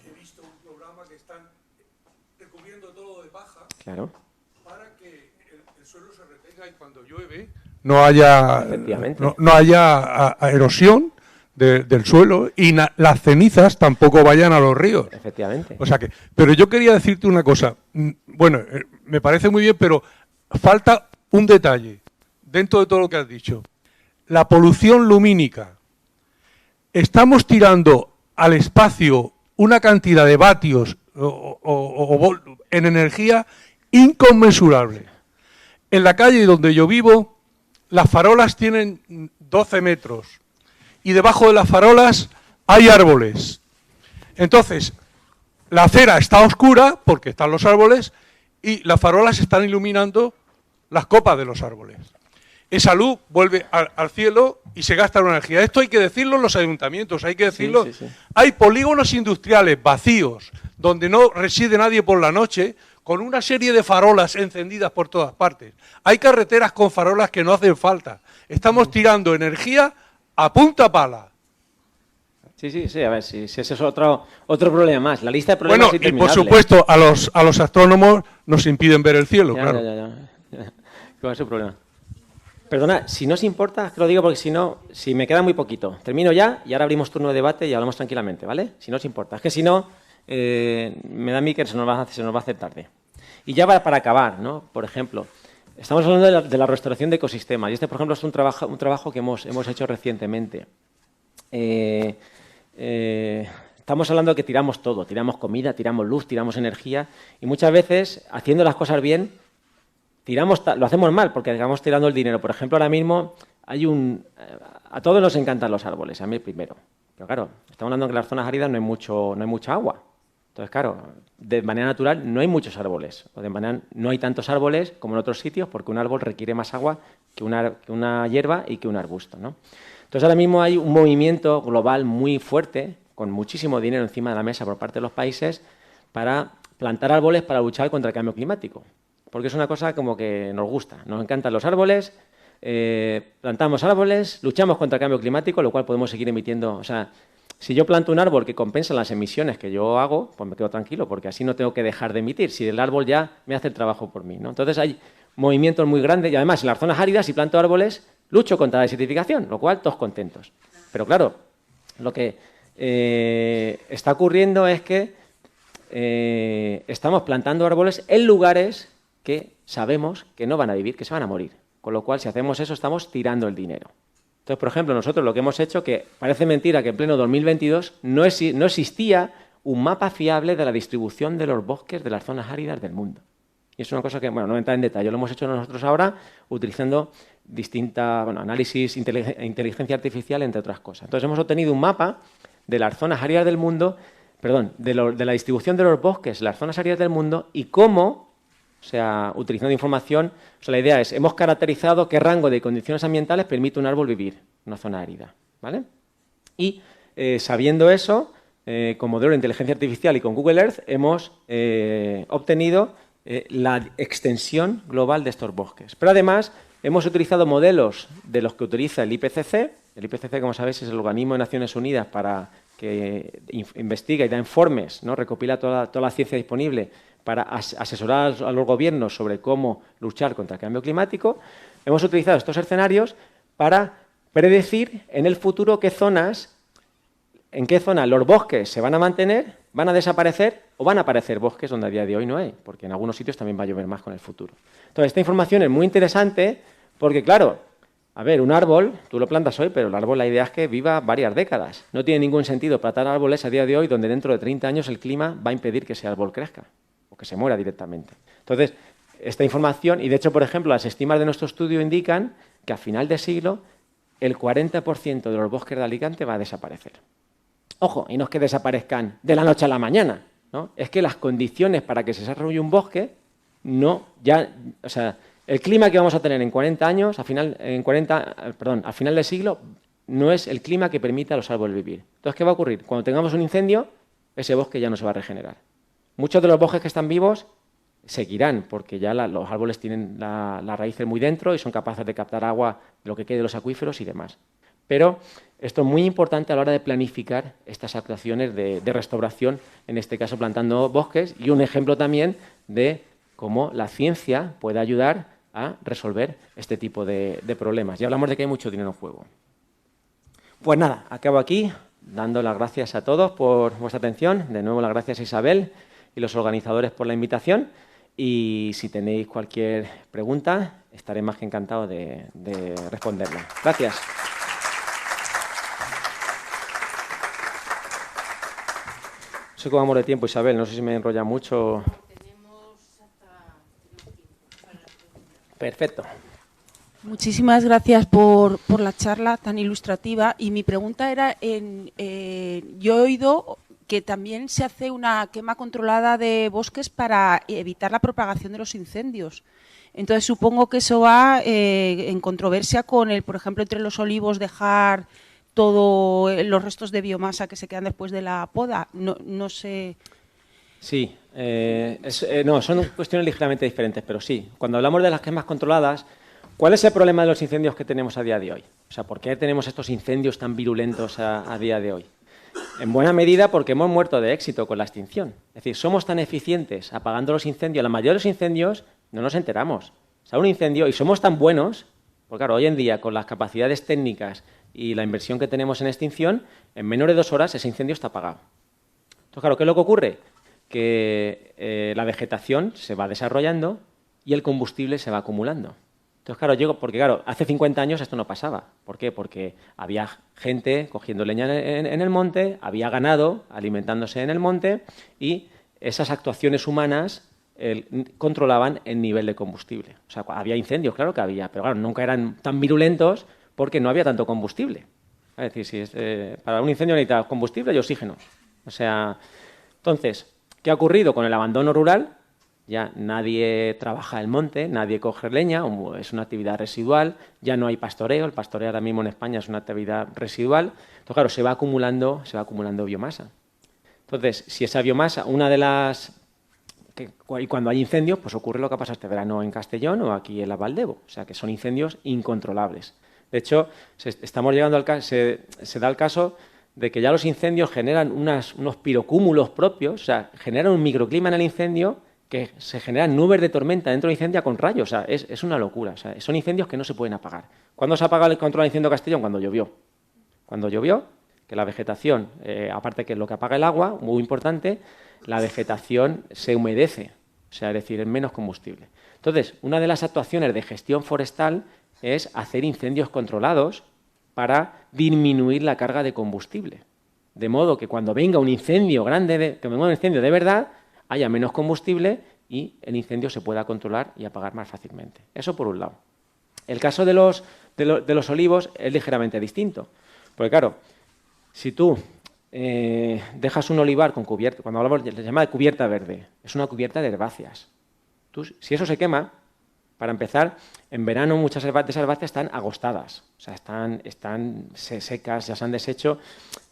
He visto un programa que están recubriendo todo de paja. Claro. Para que el suelo se retenga y cuando llueve no haya, no haya erosión del suelo y las cenizas tampoco vayan a los ríos. Efectivamente. O sea que, pero yo quería decirte una cosa. Bueno, me parece muy bien, pero falta un detalle dentro de todo lo que has dicho. La polución lumínica. Estamos tirando al espacio una cantidad de vatios en energía inconmensurable. En la calle donde yo vivo, las farolas tienen 12 metros y debajo de las farolas hay árboles. Entonces, la acera está oscura porque están los árboles y las farolas están iluminando las copas de los árboles. Esa luz vuelve al cielo y se gasta la energía. Esto hay que decirlo en los ayuntamientos, hay que decirlo. Sí, sí, sí. Hay polígonos industriales vacíos donde no reside nadie por la noche, con una serie de farolas encendidas por todas partes. Hay carreteras con farolas que no hacen falta. Estamos tirando energía a punta pala. Sí, a ver, si ese es otro problema más. La lista de problemas Bueno, es y por interminable. supuesto, a los astrónomos nos impiden ver el cielo, claro. Ya. ¿Cuál es su problema? Perdona, si no os importa, que lo digo porque si no, si me queda muy poquito. Termino ya y ahora abrimos turno de debate y hablamos tranquilamente, ¿vale? Si no os importa. Es que si no, me da a mí que se nos va a hacer tarde. Y ya para acabar, ¿no? Por ejemplo, estamos hablando de la restauración de ecosistemas. Y este, por ejemplo, es un trabajo que hemos hecho recientemente. Estamos hablando de que tiramos todo. Tiramos comida, tiramos luz, tiramos energía. Y muchas veces, haciendo las cosas bien, lo hacemos mal porque acabamos tirando el dinero. Por ejemplo, ahora mismo a todos nos encantan los árboles, a mí primero. Pero claro, estamos hablando de que en las zonas áridas no hay mucha agua. Entonces, claro, de manera natural no hay muchos árboles. O de manera no hay tantos árboles como en otros sitios porque un árbol requiere más agua que una hierba y que un arbusto, ¿no? Entonces, ahora mismo hay un movimiento global muy fuerte, con muchísimo dinero encima de la mesa por parte de los países, para plantar árboles para luchar contra el cambio climático. Porque es una cosa como que nos gusta, nos encantan los árboles, plantamos árboles, luchamos contra el cambio climático, lo cual podemos seguir emitiendo. O sea, si yo planto un árbol que compensa las emisiones que yo hago, pues me quedo tranquilo, porque así no tengo que dejar de emitir, si el árbol ya me hace el trabajo por mí, ¿no? Entonces hay movimientos muy grandes y además en las zonas áridas, si planto árboles, lucho contra la desertificación, lo cual todos contentos. Pero claro, lo que está ocurriendo es que estamos plantando árboles en lugares que sabemos que no van a vivir, que se van a morir. Con lo cual, si hacemos eso, estamos tirando el dinero. Entonces, por ejemplo, nosotros lo que hemos hecho, que parece mentira que en pleno 2022 no existía un mapa fiable de la distribución de los bosques de las zonas áridas del mundo. Y es una cosa que, bueno, no entra en detalle, lo hemos hecho nosotros ahora utilizando análisis, inteligencia artificial, entre otras cosas. Entonces, hemos obtenido un mapa de las zonas áridas del mundo, de la distribución de los bosques, las zonas áridas del mundo y cómo, o sea, utilizando información, o sea, la idea es, hemos caracterizado qué rango de condiciones ambientales permite un árbol vivir en una zona árida, ¿vale? Y sabiendo eso, con modelo de inteligencia artificial y con Google Earth, hemos obtenido la extensión global de estos bosques. Pero además, hemos utilizado modelos de los que utiliza el IPCC. El IPCC, como sabéis, es el organismo de Naciones Unidas para que investiga y da informes, ¿no? Recopila toda la ciencia disponible para asesorar a los gobiernos sobre cómo luchar contra el cambio climático. Hemos utilizado estos escenarios para predecir en el futuro en qué zonas los bosques se van a mantener, van a desaparecer o van a aparecer bosques donde a día de hoy no hay, porque en algunos sitios también va a llover más con el futuro. Entonces, esta información es muy interesante porque, claro, a ver, un árbol, tú lo plantas hoy, pero el árbol la idea es que viva varias décadas. No tiene ningún sentido plantar árboles a día de hoy donde dentro de 30 años el clima va a impedir que ese árbol crezca o que se muera directamente. Entonces, esta información, y de hecho, por ejemplo, las estimas de nuestro estudio indican que a final de siglo el 40% de los bosques de Alicante va a desaparecer. Ojo, y no es que desaparezcan de la noche a la mañana, ¿no? Es que las condiciones para que se desarrolle un bosque el clima que vamos a tener en 40 años, al final del siglo, no es el clima que permite a los árboles vivir. Entonces, ¿qué va a ocurrir? Cuando tengamos un incendio, ese bosque ya no se va a regenerar. Muchos de los bosques que están vivos seguirán, porque ya los árboles tienen las raíces muy dentro y son capaces de captar agua de lo que quede de los acuíferos y demás. Pero esto es muy importante a la hora de planificar estas actuaciones de restauración, en este caso plantando bosques, y un ejemplo también de cómo la ciencia puede ayudar a resolver este tipo de problemas. Ya hablamos de que hay mucho dinero en juego. Pues nada, acabo aquí dando las gracias a todos por vuestra atención. De nuevo, las gracias a Isabel y los organizadores por la invitación. Y si tenéis cualquier pregunta, estaré más que encantado de responderla. Gracias. No sé cómo vamos de tiempo, Isabel. No sé si me enrolla mucho. Perfecto. Muchísimas gracias por la charla tan ilustrativa. Y mi pregunta era, yo he oído que también se hace una quema controlada de bosques para evitar la propagación de los incendios. Entonces supongo que eso va en controversia con por ejemplo, entre los olivos dejar todos los restos de biomasa que se quedan después de la poda. No sé. Sí, son cuestiones ligeramente diferentes, pero sí. Cuando hablamos de las quemas controladas, ¿cuál es el problema de los incendios que tenemos a día de hoy? O sea, ¿por qué tenemos estos incendios tan virulentos a día de hoy? En buena medida porque hemos muerto de éxito con la extinción. Es decir, somos tan eficientes apagando los incendios. La mayoría de los incendios no nos enteramos. O sea, un incendio, y somos tan buenos, porque claro, hoy en día con las capacidades técnicas y la inversión que tenemos en extinción, en menos de 2 horas ese incendio está apagado. Entonces, claro, ¿qué es lo que ocurre? Que la vegetación se va desarrollando y el combustible se va acumulando. Entonces, claro, porque claro, hace 50 años esto no pasaba. ¿Por qué? Porque había gente cogiendo leña en el monte, había ganado alimentándose en el monte y esas actuaciones humanas controlaban el nivel de combustible. O sea, había incendios, claro que había, pero claro, nunca eran tan virulentos porque no había tanto combustible. Es decir, para un incendio necesita combustible y oxígeno. O sea, entonces, ¿qué ha ocurrido con el abandono rural? Ya nadie trabaja el monte, nadie coge leña, es una actividad residual, ya no hay pastoreo, el pastoreo ahora mismo en España es una actividad residual, entonces claro, se va acumulando biomasa. Entonces, si esa biomasa, y cuando hay incendios, pues ocurre lo que ha pasado este verano en Castellón o aquí en la Valdevo, o sea que son incendios incontrolables. De hecho, estamos llegando se da el caso de que ya los incendios generan unos pirocúmulos propios, o sea, generan un microclima en el incendio que se generan nubes de tormenta dentro del incendio con rayos. O sea, es una locura. O sea, son incendios que no se pueden apagar. ¿Cuándo se apaga el control del incendio de Castellón? Cuando llovió. Cuando llovió, que la vegetación, aparte que es lo que apaga el agua, muy importante, la vegetación se humedece. O sea, es decir, es menos combustible. Entonces, una de las actuaciones de gestión forestal es hacer incendios controlados para disminuir la carga de combustible. De modo que cuando venga un incendio grande, que venga un incendio de verdad, haya menos combustible y el incendio se pueda controlar y apagar más fácilmente. Eso por un lado. El caso de los olivos es ligeramente distinto. Porque claro, si tú dejas un olivar con cubierta, cuando hablamos, se llama de cubierta verde, es una cubierta de herbáceas. Si eso se quema, para empezar, en verano muchas de esas herbáceas están agostadas, o sea, están secas, ya se han deshecho.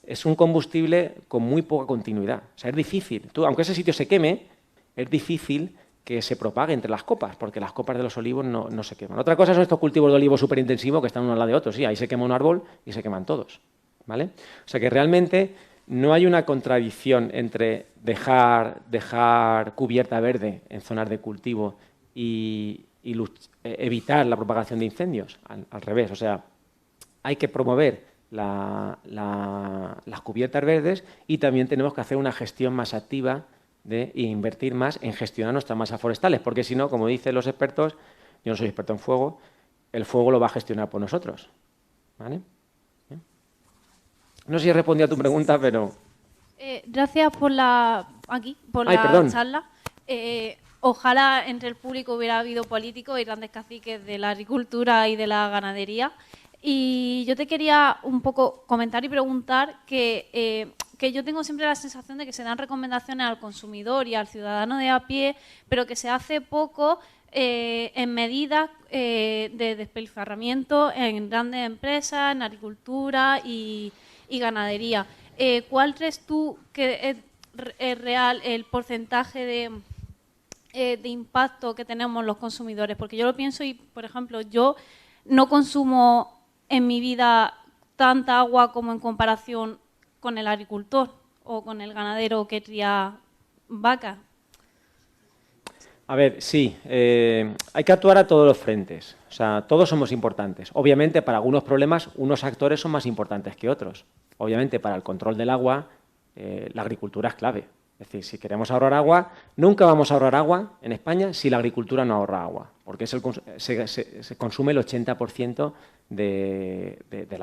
Es un combustible con muy poca continuidad. O sea, es difícil. Aunque ese sitio se queme, es difícil que se propague entre las copas, porque las copas de los olivos no se queman. Otra cosa son estos cultivos de olivos súper intensivos que están uno al lado de otro. Sí, ahí se quema un árbol y se queman todos. ¿Vale? O sea que realmente no hay una contradicción entre dejar cubierta verde en zonas de cultivo y evitar la propagación de incendios. Al revés, o sea, hay que promover las cubiertas verdes y también tenemos que hacer una gestión más activa e invertir más en gestionar nuestras masas forestales, porque si no, como dicen los expertos, yo no soy experto en fuego, el fuego lo va a gestionar por nosotros. ¿Vale? No sé si he respondido a tu pregunta, pero... Gracias por la charla. Ojalá entre el público hubiera habido políticos y grandes caciques de la agricultura y de la ganadería. Y yo te quería un poco comentar y preguntar que yo tengo siempre la sensación de que se dan recomendaciones al consumidor y al ciudadano de a pie, pero que se hace poco en medidas de despilfarramiento en grandes empresas, en agricultura y ganadería. ¿Cuál crees tú que es real el porcentaje de impacto que tenemos los consumidores? Porque yo lo pienso y, por ejemplo, yo no consumo en mi vida tanta agua como en comparación con el agricultor o con el ganadero que cría vacas. A ver, sí, hay que actuar a todos los frentes. O sea, todos somos importantes. Obviamente, para algunos problemas, unos actores son más importantes que otros. Obviamente, para el control del agua, la agricultura es clave. Es decir, si queremos ahorrar agua, nunca vamos a ahorrar agua en España si la agricultura no ahorra agua, porque se consume el 80% del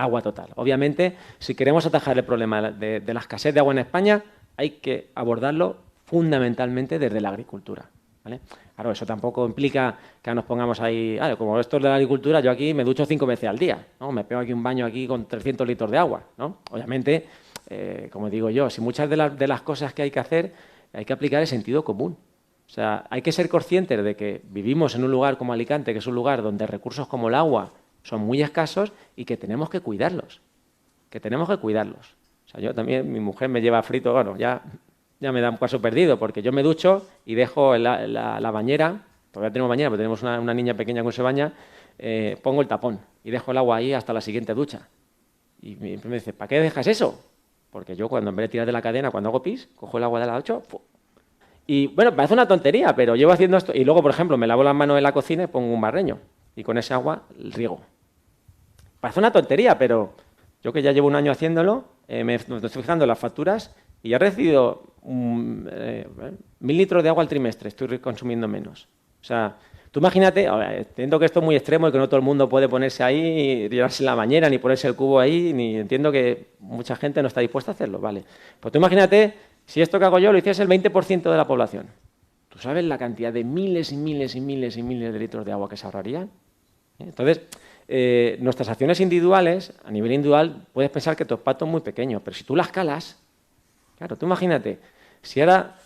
agua total. Obviamente, si queremos atajar el problema de la escasez de agua en España, hay que abordarlo fundamentalmente desde la agricultura. ¿Vale? Claro, eso tampoco implica que nos pongamos ahí, como esto es de la agricultura, yo aquí me ducho 5 veces al día, ¿no? Me pego aquí un baño aquí con 300 litros de agua, ¿no? Obviamente, como digo yo, si muchas de las cosas que hay que hacer, hay que aplicar el sentido común. O sea, hay que ser conscientes de que vivimos en un lugar como Alicante, que es un lugar donde recursos como el agua son muy escasos y que tenemos que cuidarlos. O sea, yo también, mi mujer me lleva frito, bueno, ya me da un paso perdido, porque yo me ducho y dejo la bañera, todavía tenemos bañera, pero tenemos una niña pequeña que se baña, pongo el tapón y dejo el agua ahí hasta la siguiente ducha. Y me dice, ¿para qué dejas eso? Porque yo cuando en vez de tirar de la cadena, cuando hago pis, cojo el agua de la 8, y bueno, parece una tontería, pero llevo haciendo esto. Y luego, por ejemplo, me lavo las manos en la cocina y pongo un barreño. Y con ese agua riego. Parece una tontería, pero yo que ya llevo un año haciéndolo, me estoy fijando en las facturas y ya he recibido 1.000 litros de agua al trimestre, estoy consumiendo menos. O sea, tú imagínate, entiendo que esto es muy extremo y que no todo el mundo puede ponerse ahí, llenarse la bañera, ni ponerse el cubo ahí, ni entiendo que mucha gente no está dispuesta a hacerlo, ¿vale? Pues tú imagínate, si esto que hago yo lo hiciese el 20% de la población. ¿Tú sabes la cantidad de miles y miles y miles y miles de litros de agua que se ahorrarían? Entonces, nuestras acciones individuales, a nivel individual, puedes pensar que tu impacto es muy pequeño, pero si tú las calas, claro, tú imagínate, si ahora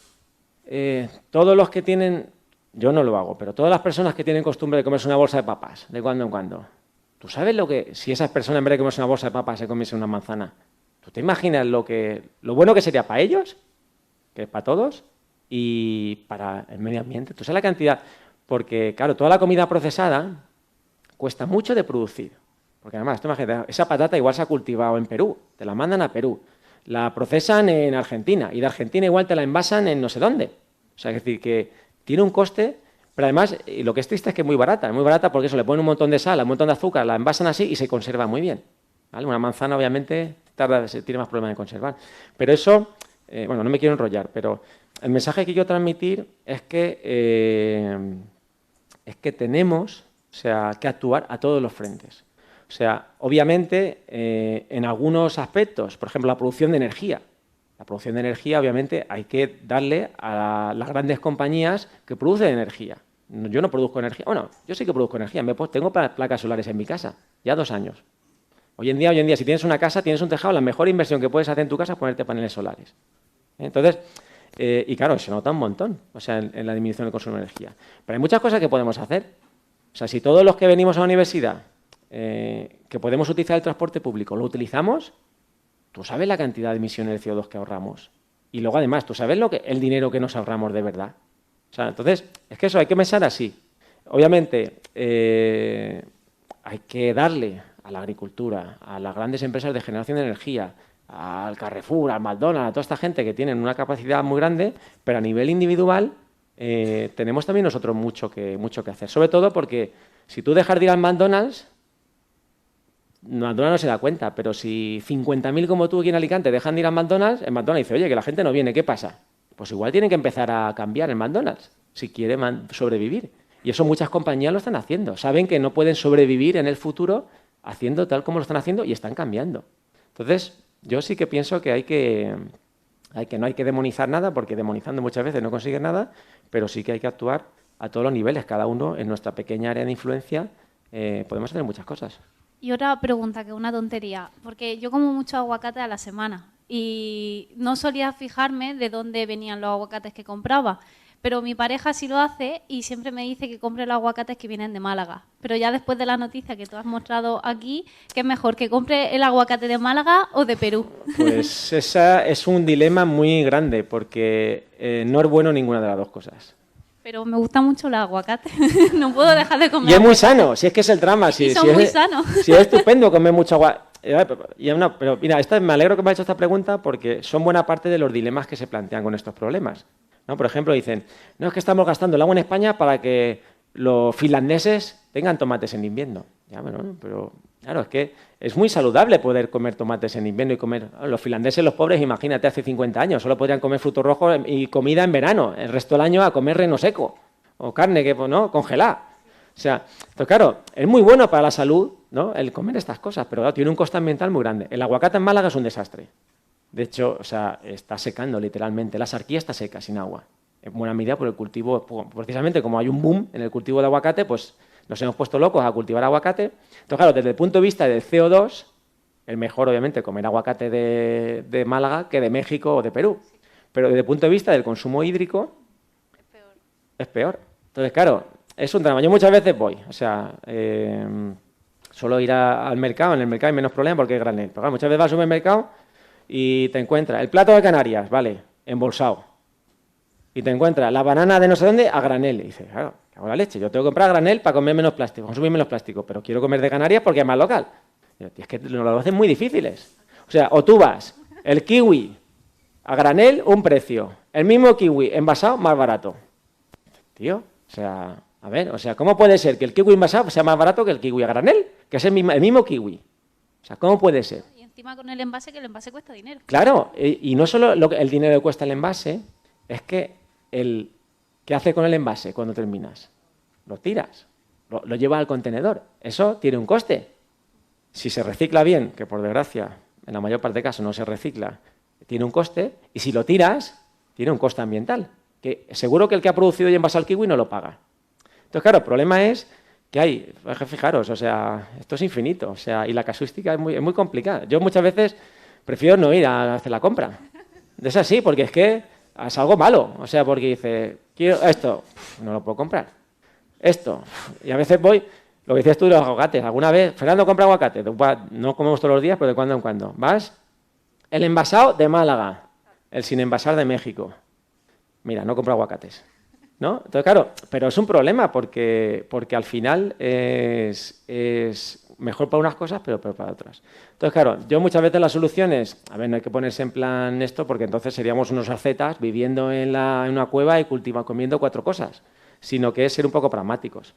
todos los que tienen, yo no lo hago, pero todas las personas que tienen costumbre de comerse una bolsa de papas de cuando en cuando, ¿tú sabes lo que, si esas personas en vez de comerse una bolsa de papas se comiesen una manzana? ¿Tú te imaginas lo bueno que sería para ellos, que es para todos, y para el medio ambiente? ¿Tú sabes la cantidad? Porque, claro, toda la comida procesada cuesta mucho de producir. Porque además, tú imagínate, esa patata igual se ha cultivado en Perú, te la mandan a Perú, la procesan en Argentina, y de Argentina igual te la envasan en no sé dónde. O sea, es decir, que tiene un coste, pero además, y lo que es triste es que es muy barata porque eso, le ponen un montón de sal, un montón de azúcar, la envasan así y se conserva muy bien. ¿Vale? Una manzana, obviamente, tiene más problemas de conservar. Pero eso, bueno, no me quiero enrollar, pero el mensaje que quiero transmitir es que tenemos, o sea, que actuar a todos los frentes. O sea, obviamente, en algunos aspectos, por ejemplo, la producción de energía. La producción de energía, obviamente, hay que darle a las grandes compañías que producen energía. Yo no produzco energía. Bueno, yo sí que produzco energía. Tengo placas solares en mi casa, ya 2 años. Hoy en día, si tienes una casa, tienes un tejado, la mejor inversión que puedes hacer en tu casa es ponerte paneles solares. Entonces, y claro, se nota un montón, o sea, en la disminución del consumo de energía. Pero hay muchas cosas que podemos hacer. O sea, si todos los que venimos a la universidad, que podemos utilizar el transporte público, lo utilizamos, tú sabes la cantidad de emisiones de CO2 que ahorramos. Y luego, además, tú sabes el dinero que nos ahorramos de verdad. O sea, entonces, es que eso hay que pensar así. Obviamente, hay que darle a la agricultura, a las grandes empresas de generación de energía, al Carrefour, al McDonald's, a toda esta gente que tienen una capacidad muy grande, pero a nivel individual tenemos también nosotros mucho que hacer. Sobre todo porque si tú dejas de ir al McDonald's no se da cuenta, pero si 50.000 como tú aquí en Alicante dejan de ir al McDonald's, el McDonald's dice, oye, que la gente no viene, ¿qué pasa? Pues igual tienen que empezar a cambiar el McDonald's si quiere sobrevivir. Y eso muchas compañías lo están haciendo. Saben que no pueden sobrevivir en el futuro haciendo tal como lo están haciendo y están cambiando. Entonces, yo sí que pienso que no hay que demonizar nada, porque demonizando muchas veces no consigues nada, pero sí que hay que actuar a todos los niveles. Cada uno en nuestra pequeña área de influencia podemos hacer muchas cosas. Y otra pregunta, que es una tontería, porque yo como mucho aguacate a la semana y no solía fijarme de dónde venían los aguacates que compraba, pero mi pareja sí lo hace y siempre me dice que compre los aguacates que vienen de Málaga. Pero ya después de la noticia que tú has mostrado aquí, ¿qué es mejor, que compre el aguacate de Málaga o de Perú? Pues esa es un dilema muy grande, porque no es bueno ninguna de las dos cosas. Pero me gusta mucho el aguacate, no puedo dejar de comer. Y es muy sano, si es que es el drama. Y son muy sanos. Si es estupendo comer mucho aguacate. Pero mira, me alegro que me hayas hecho esta pregunta, porque son buena parte de los dilemas que se plantean con estos problemas, ¿no? Por ejemplo, dicen, no, es que estamos gastando el agua en España para que los finlandeses tengan tomates en invierno. Ya, bueno, pero claro, es que es muy saludable poder comer tomates en invierno y comer. Los finlandeses, los pobres, imagínate, hace 50 años, solo podrían comer frutos rojos y comida en verano, el resto del año a comer reno seco o carne ¿no? congelada. O sea, entonces, claro, es muy bueno para la salud, ¿no?, el comer estas cosas, pero claro, tiene un coste ambiental muy grande. El aguacate en Málaga es un desastre. De hecho, o sea, está secando literalmente. La sarquía está seca, sin agua. En buena medida por el cultivo, precisamente como hay un boom en el cultivo de aguacate, pues nos hemos puesto locos a cultivar aguacate. Entonces, claro, desde el punto de vista del CO2, es mejor, obviamente, comer aguacate de Málaga que de México o de Perú. Pero desde el punto de vista del consumo hídrico, es peor. Entonces, claro, es un drama. Yo muchas veces voy, o sea, suelo ir al mercado. En el mercado hay menos problemas porque es granel. Pero claro, muchas veces vas al supermercado y te encuentras el plato de Canarias, ¿vale?, embolsado. Y te encuentras la banana de no sé dónde a granel. Y dices, claro, cago en la leche, yo tengo que comprar granel para comer menos plástico, consumir menos plástico, pero quiero comer de Canarias porque es más local. Y es que nos lo hacen muy difíciles. O sea, o tú vas el kiwi a granel, un precio. El mismo kiwi envasado, más barato. Tío, o sea, a ver, o sea, ¿cómo puede ser que el kiwi envasado sea más barato que el kiwi a granel? Que es el mismo kiwi. O sea, ¿cómo puede ser? Y encima con el envase, que el envase cuesta dinero. Claro, y no solo el dinero que cuesta el envase, es que ¿qué hace con el envase cuando terminas? Lo tiras, lo llevas al contenedor. Eso tiene un coste. Si se recicla bien, que por desgracia en la mayor parte de casos no se recicla, tiene un coste, y si lo tiras, tiene un coste ambiental, que seguro que el que ha producido y envasado el kiwi no lo paga. Entonces, claro, el problema es que hay, fijaros, o sea, esto es infinito, o sea, y la casuística es muy complicada. Yo muchas veces prefiero no ir a hacer la compra. Es así, porque es que es algo malo, o sea, porque dice, quiero esto, no lo puedo comprar. Esto, y a veces voy, lo que decías tú de los aguacates, alguna vez, Fernando compra aguacate, no comemos todos los días, pero de cuando en cuando. Vas, el envasado de Málaga, el sin envasar de México. Mira, no compro aguacates, ¿no? Entonces, claro, pero es un problema porque al final es mejor para unas cosas, pero para otras. Entonces, claro, yo muchas veces las soluciones, a ver, no hay que ponerse en plan esto, porque entonces seríamos unos ascetas viviendo en una cueva y comiendo 4 cosas, sino que es ser un poco pragmáticos.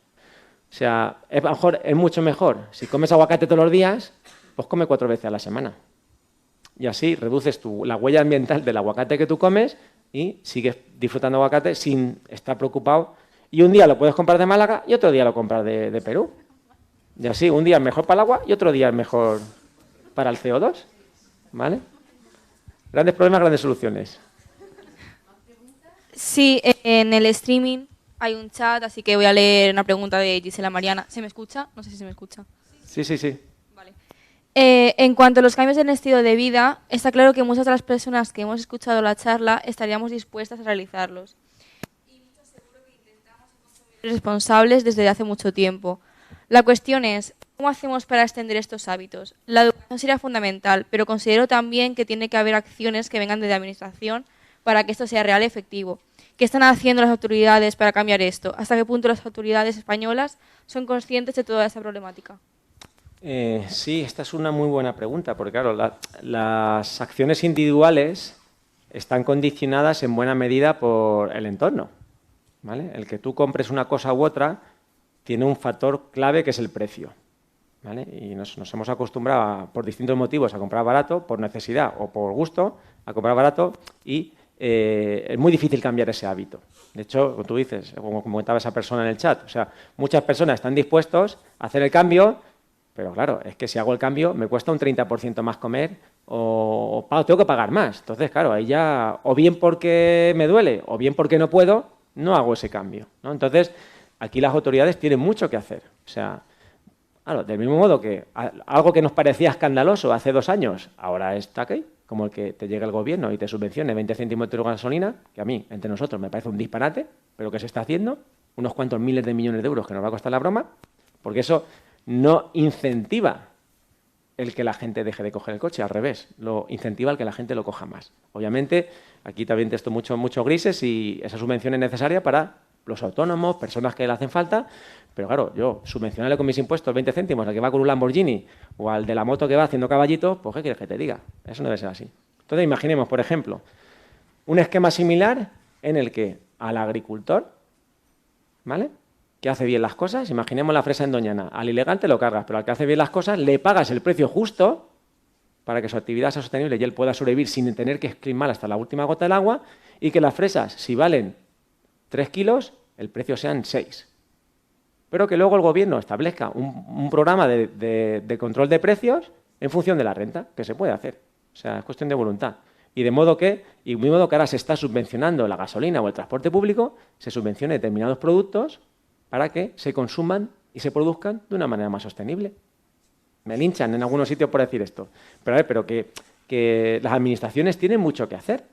O sea, es mucho mejor, si comes aguacate todos los días, pues come 4 veces a la semana. Y así reduces la huella ambiental del aguacate que tú comes y sigues disfrutando aguacate sin estar preocupado. Y un día lo puedes comprar de Málaga y otro día lo compras de Perú. Y así, un día es mejor para el agua y otro día es mejor para el CO2. ¿Vale? Grandes problemas, grandes soluciones. Sí, en el streaming hay un chat, así que voy a leer una pregunta de Gisela Mariana. ¿Se me escucha? No sé si se me escucha. Sí. Vale. En cuanto a los cambios en el estilo de vida, está claro que muchas de las personas que hemos escuchado la charla estaríamos dispuestas a realizarlos. Y muchos seguro que intentamos ser responsables desde hace mucho tiempo. La cuestión es, ¿cómo hacemos para extender estos hábitos? La educación sería fundamental, pero considero también que tiene que haber acciones que vengan de la administración para que esto sea real y efectivo. ¿Qué están haciendo las autoridades para cambiar esto? ¿Hasta qué punto las autoridades españolas son conscientes de toda esta problemática? Sí, esta es una muy buena pregunta, porque claro, las acciones individuales están condicionadas en buena medida por el entorno, ¿vale? El que tú compres una cosa u otra tiene un factor clave que es el precio, ¿vale? Y nos hemos acostumbrado por distintos motivos a comprar barato, por necesidad o por gusto, a comprar barato y es muy difícil cambiar ese hábito. De hecho, como tú dices, como comentaba esa persona en el chat, o sea, muchas personas están dispuestos a hacer el cambio, pero claro, es que si hago el cambio me cuesta un 30% más comer o tengo que pagar más. Entonces, claro, ahí ya, o bien porque me duele o bien porque no puedo, no hago ese cambio, ¿no? Entonces, aquí las autoridades tienen mucho que hacer. O sea, claro, del mismo modo que algo que nos parecía escandaloso hace 2 años, ahora está aquí, como el que te llega el gobierno y te subvencione 20 céntimos de gasolina, que a mí, entre nosotros, me parece un disparate, pero que se está haciendo, unos cuantos miles de millones de euros que nos va a costar la broma, porque eso no incentiva el que la gente deje de coger el coche, al revés, lo incentiva el que la gente lo coja más. Obviamente, aquí también testo mucho grises y esa subvención es necesaria para los autónomos, personas que le hacen falta, pero claro, yo subvencionarle con mis impuestos 20 céntimos al que va con un Lamborghini o al de la moto que va haciendo caballitos, pues ¿qué quieres que te diga? Eso no debe ser así. Entonces, imaginemos, por ejemplo, un esquema similar en el que al agricultor, ¿vale?, que hace bien las cosas, imaginemos la fresa en Doñana, al ilegal te lo cargas, pero al que hace bien las cosas le pagas el precio justo para que su actividad sea sostenible y él pueda sobrevivir sin tener que esquilmar hasta la última gota del agua y que las fresas, si valen 3 kilos, el precio sean 6. Pero que luego el gobierno establezca un programa de control de precios en función de la renta, que se puede hacer. O sea, es cuestión de voluntad. Y de modo que ahora se está subvencionando la gasolina o el transporte público, se subvencione determinados productos para que se consuman y se produzcan de una manera más sostenible. Me linchan en algunos sitios por decir esto. Pero, a ver, que las administraciones tienen mucho que hacer.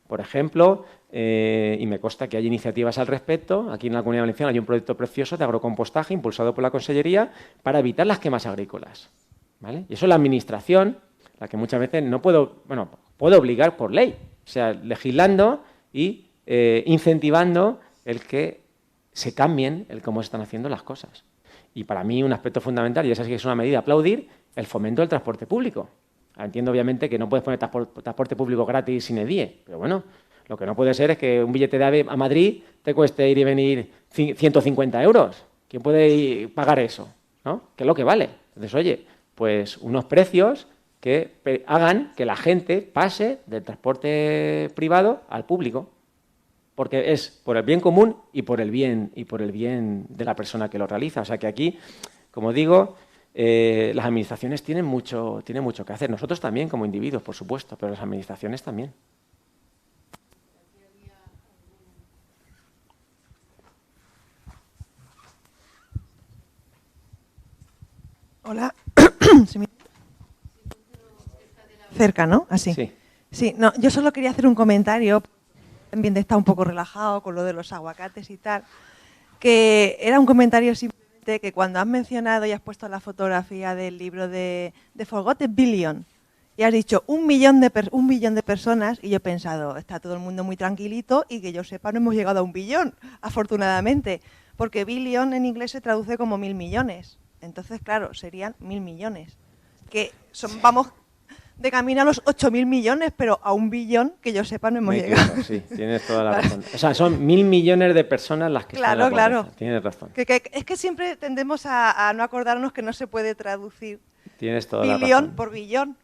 Por ejemplo, y me consta que hay iniciativas al respecto, aquí en la Comunidad Valenciana hay un proyecto precioso de agrocompostaje impulsado por la Consellería para evitar las quemas agrícolas, ¿vale? Y eso la administración, la que muchas veces no puede obligar por ley, o sea, legislando y incentivando el que se cambien el cómo se están haciendo las cosas. Y para mí un aspecto fundamental, y esa sí que es una medida a aplaudir, el fomento del transporte público. Entiendo, obviamente, que no puedes poner transporte público gratis sin EDIE, pero bueno, lo que no puede ser es que un billete de AVE a Madrid te cueste ir y venir 150 euros. ¿Quién puede pagar eso? ¿No? ¿Qué es lo que vale? Entonces, oye, pues unos precios que hagan que la gente pase del transporte privado al público, porque es por el bien común y por el bien de la persona que lo realiza. O sea que aquí, como digo, las administraciones tienen mucho que hacer. Nosotros también, como individuos, por supuesto, pero las administraciones también. Hola. Cerca, ¿no? Así. Sí. Sí, no, yo solo quería hacer un comentario, también está un poco relajado con lo de los aguacates y tal, que era un comentario simplemente que cuando has mencionado y has puesto la fotografía del libro de Forgotten Billion y has dicho 1 millón de personas, y yo he pensado, está todo el mundo muy tranquilito y que yo sepa no hemos llegado a 1 billón, afortunadamente, porque billion en inglés se traduce como 1000 millones. Entonces, claro, serían 1000 millones. Que vamos de camino a los 8000 millones, pero a 1 billón, que yo sepa, no hemos llegado. Sí, tienes toda la razón. O sea, son 1000 millones de personas las que están en la pobreza. Claro. Tienes razón. Es que siempre tendemos a no acordarnos que no se puede traducir Tienes toda la billón razón. por billón,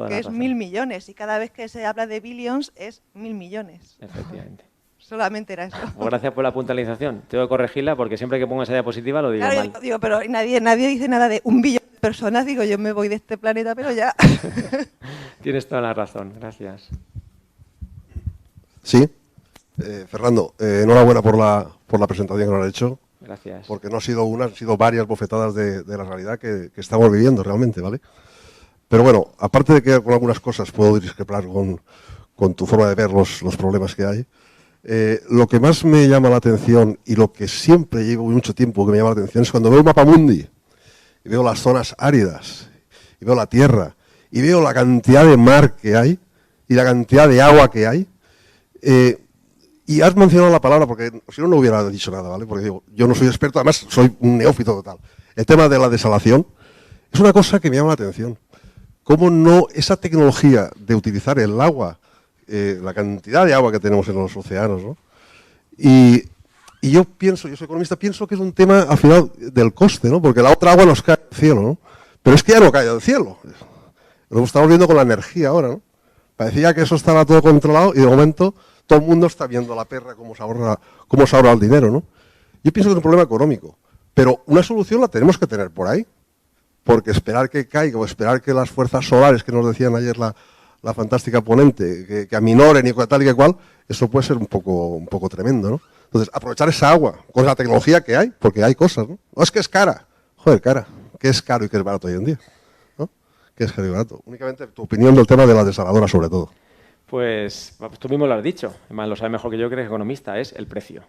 que es 1000 millones. Y cada vez que se habla de billions es 1000 millones. Efectivamente. Solamente era eso. Pues gracias por la puntualización. Tengo que corregirla porque siempre que pongo esa diapositiva lo digo mal. Yo digo, pero nadie dice nada de 1 billón de personas. Digo, yo me voy de este planeta, pero ya. Tienes toda la razón. Gracias. Sí. Fernando, enhorabuena por la presentación que nos has hecho. Gracias. Porque no ha sido una, han sido varias bofetadas de la realidad que estamos viviendo realmente, ¿vale? Pero bueno, aparte de que con algunas cosas puedo discrepar con tu forma de ver los problemas que hay, lo que más me llama la atención y lo que siempre llevo mucho tiempo que me llama la atención es cuando veo un mapa mundi y veo las zonas áridas y veo la tierra y veo la cantidad de mar que hay y la cantidad de agua que hay. Y has mencionado la palabra, porque si no hubiera dicho nada, ¿vale? Porque digo, yo no soy experto, además soy un neófito total. El tema de la desalación es una cosa que me llama la atención. ¿Cómo no esa tecnología de utilizar el agua, la cantidad de agua que tenemos en los océanos, ¿no? Y yo soy economista, pienso que es un tema al final del coste, ¿no? Porque la otra agua nos cae del cielo, ¿no? Pero es que ya no cae del cielo. Lo estamos viendo con la energía ahora, ¿no? Parecía que eso estaba todo controlado y de momento todo el mundo está viendo la perra cómo se ahorra el dinero, ¿no? Yo pienso que es un problema económico, pero una solución la tenemos que tener por ahí, porque esperar que caiga o esperar que las fuerzas solares que nos decían ayer la fantástica ponente, que aminoren y tal y que cual, eso puede ser un poco tremendo, ¿no? Entonces, aprovechar esa agua con la tecnología que hay, porque hay cosas, ¿no? No es que es cara, joder, cara, ¿qué es caro y qué es barato hoy en día? ¿No? ¿Qué es caro y barato? Únicamente tu opinión del tema de la desaladora sobre todo. Pues tú mismo lo has dicho, además lo sabes mejor que yo, que eres economista, es el precio.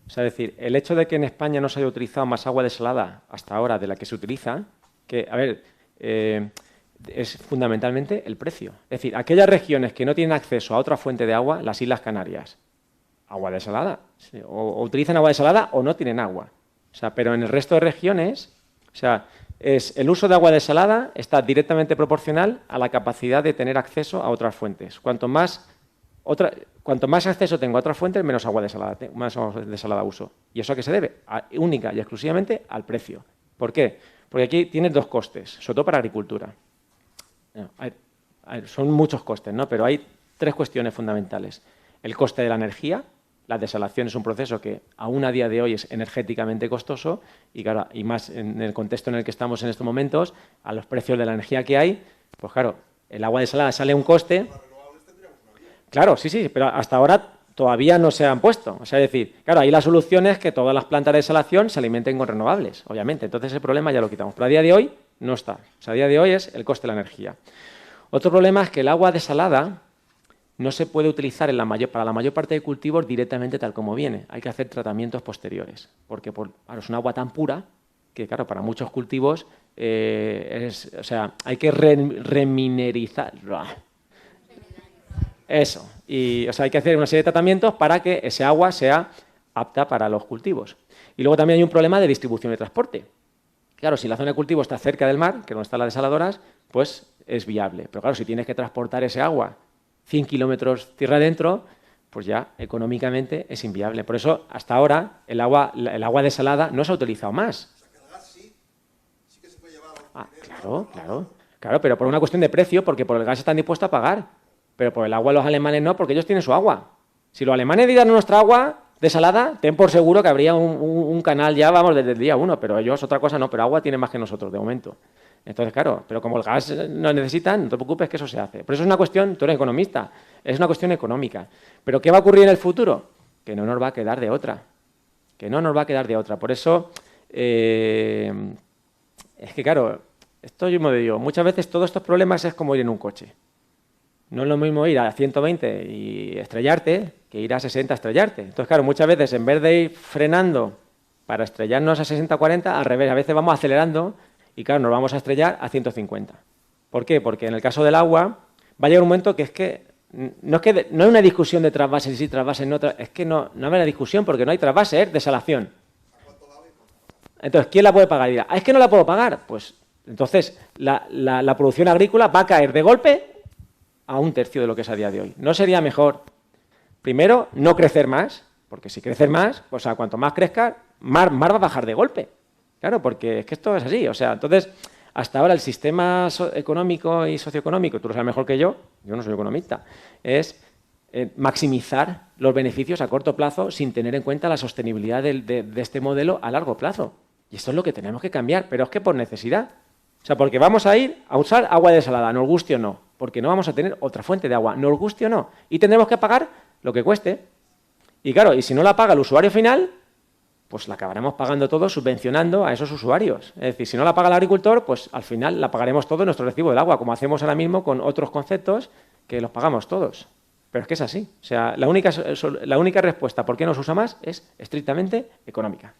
O sea, es decir, el hecho de que en España no se haya utilizado más agua desalada hasta ahora de la que se utiliza, que, a ver, es fundamentalmente el precio. Es decir, aquellas regiones que no tienen acceso a otra fuente de agua, las Islas Canarias, agua desalada, sí, o utilizan agua desalada o no tienen agua. O sea, pero en el resto de regiones, o sea, el uso de agua desalada está directamente proporcional a la capacidad de tener acceso a otras fuentes. Cuanto más acceso tengo a otras fuentes, menos agua desalada uso. ¿Y eso a qué se debe? Única y exclusivamente al precio. ¿Por qué? Porque aquí tienes dos costes, sobre todo para agricultura. Son muchos costes, ¿no? Pero hay tres cuestiones fundamentales. El coste de la energía. La desalación es un proceso que aún a día de hoy es energéticamente costoso y, claro, y más en el contexto en el que estamos en estos momentos, a los precios de la energía que hay, pues claro, el agua desalada sale un coste. Claro, sí, pero hasta ahora todavía no se han puesto. O sea, es decir, claro, ahí la solución es que todas las plantas de desalación se alimenten con renovables, obviamente. Entonces el problema ya lo quitamos. Pero a día de hoy no está. O sea, a día de hoy es el coste de la energía. Otro problema es que el agua desalada no se puede utilizar para la mayor parte de cultivos directamente tal como viene. Hay que hacer tratamientos posteriores, porque es un agua tan pura que, claro, para muchos cultivos hay que reminerizar. Eso. Y, hay que hacer una serie de tratamientos para que ese agua sea apta para los cultivos. Y luego también hay un problema de distribución y transporte. Claro, si la zona de cultivo está cerca del mar, que es donde están las desaladoras, pues es viable. Pero claro, si tienes que transportar ese agua 100 kilómetros tierra adentro, pues ya económicamente es inviable. Por eso, hasta ahora, el agua desalada no se ha utilizado más. O sea, que el gas sí que se puede llevar. Claro, pero por una cuestión de precio, porque por el gas están dispuestos a pagar. Pero por el agua los alemanes no, porque ellos tienen su agua. Si los alemanes dieran nuestra agua desalada, ten por seguro que habría un canal ya, vamos, desde el día 1, pero ellos otra cosa no, pero agua tienen más que nosotros, de momento. Entonces, claro, pero como el gas no necesitan, no te preocupes que eso se hace. Pero eso es una cuestión, tú eres economista, es una cuestión económica. ¿Pero qué va a ocurrir en el futuro? Que no nos va a quedar de otra. Por eso, es que claro, esto yo me digo, muchas veces todos estos problemas es como ir en un coche. No es lo mismo ir a 120 y estrellarte que ir a 60 a estrellarte. Entonces, claro, muchas veces en vez de ir frenando para estrellarnos a 60-40, al revés, a veces vamos acelerando y, claro, nos vamos a estrellar a 150. ¿Por qué? Porque en el caso del agua va a llegar un momento que es que no hay una discusión de trasvases, sí, trasvases, no, es que no habrá discusión porque no hay trasvase, es desalación. Entonces, ¿quién la puede pagar? Y dirá, es que no la puedo pagar. Pues entonces la producción agrícola va a caer de golpe a 1/3 de lo que es a día de hoy. ¿No sería mejor, primero, no crecer más? Porque si crecer más, o sea, cuanto más crezca, más va a bajar de golpe. Claro, porque es que esto es así. O sea, entonces, hasta ahora el sistema económico y socioeconómico, tú lo sabes mejor que yo no soy economista, es maximizar los beneficios a corto plazo sin tener en cuenta la sostenibilidad de este modelo a largo plazo. Y esto es lo que tenemos que cambiar, pero es que por necesidad. O sea, porque vamos a ir a usar agua desalada, nos guste o no, porque no vamos a tener otra fuente de agua, nos guste o no, y tendremos que pagar lo que cueste. Y claro, y si no la paga el usuario final, pues la acabaremos pagando todos subvencionando a esos usuarios. Es decir, si no la paga el agricultor, pues al final la pagaremos todo en nuestro recibo del agua, como hacemos ahora mismo con otros conceptos que los pagamos todos. Pero es que es así. O sea, la única respuesta por qué no se usa más es estrictamente económica.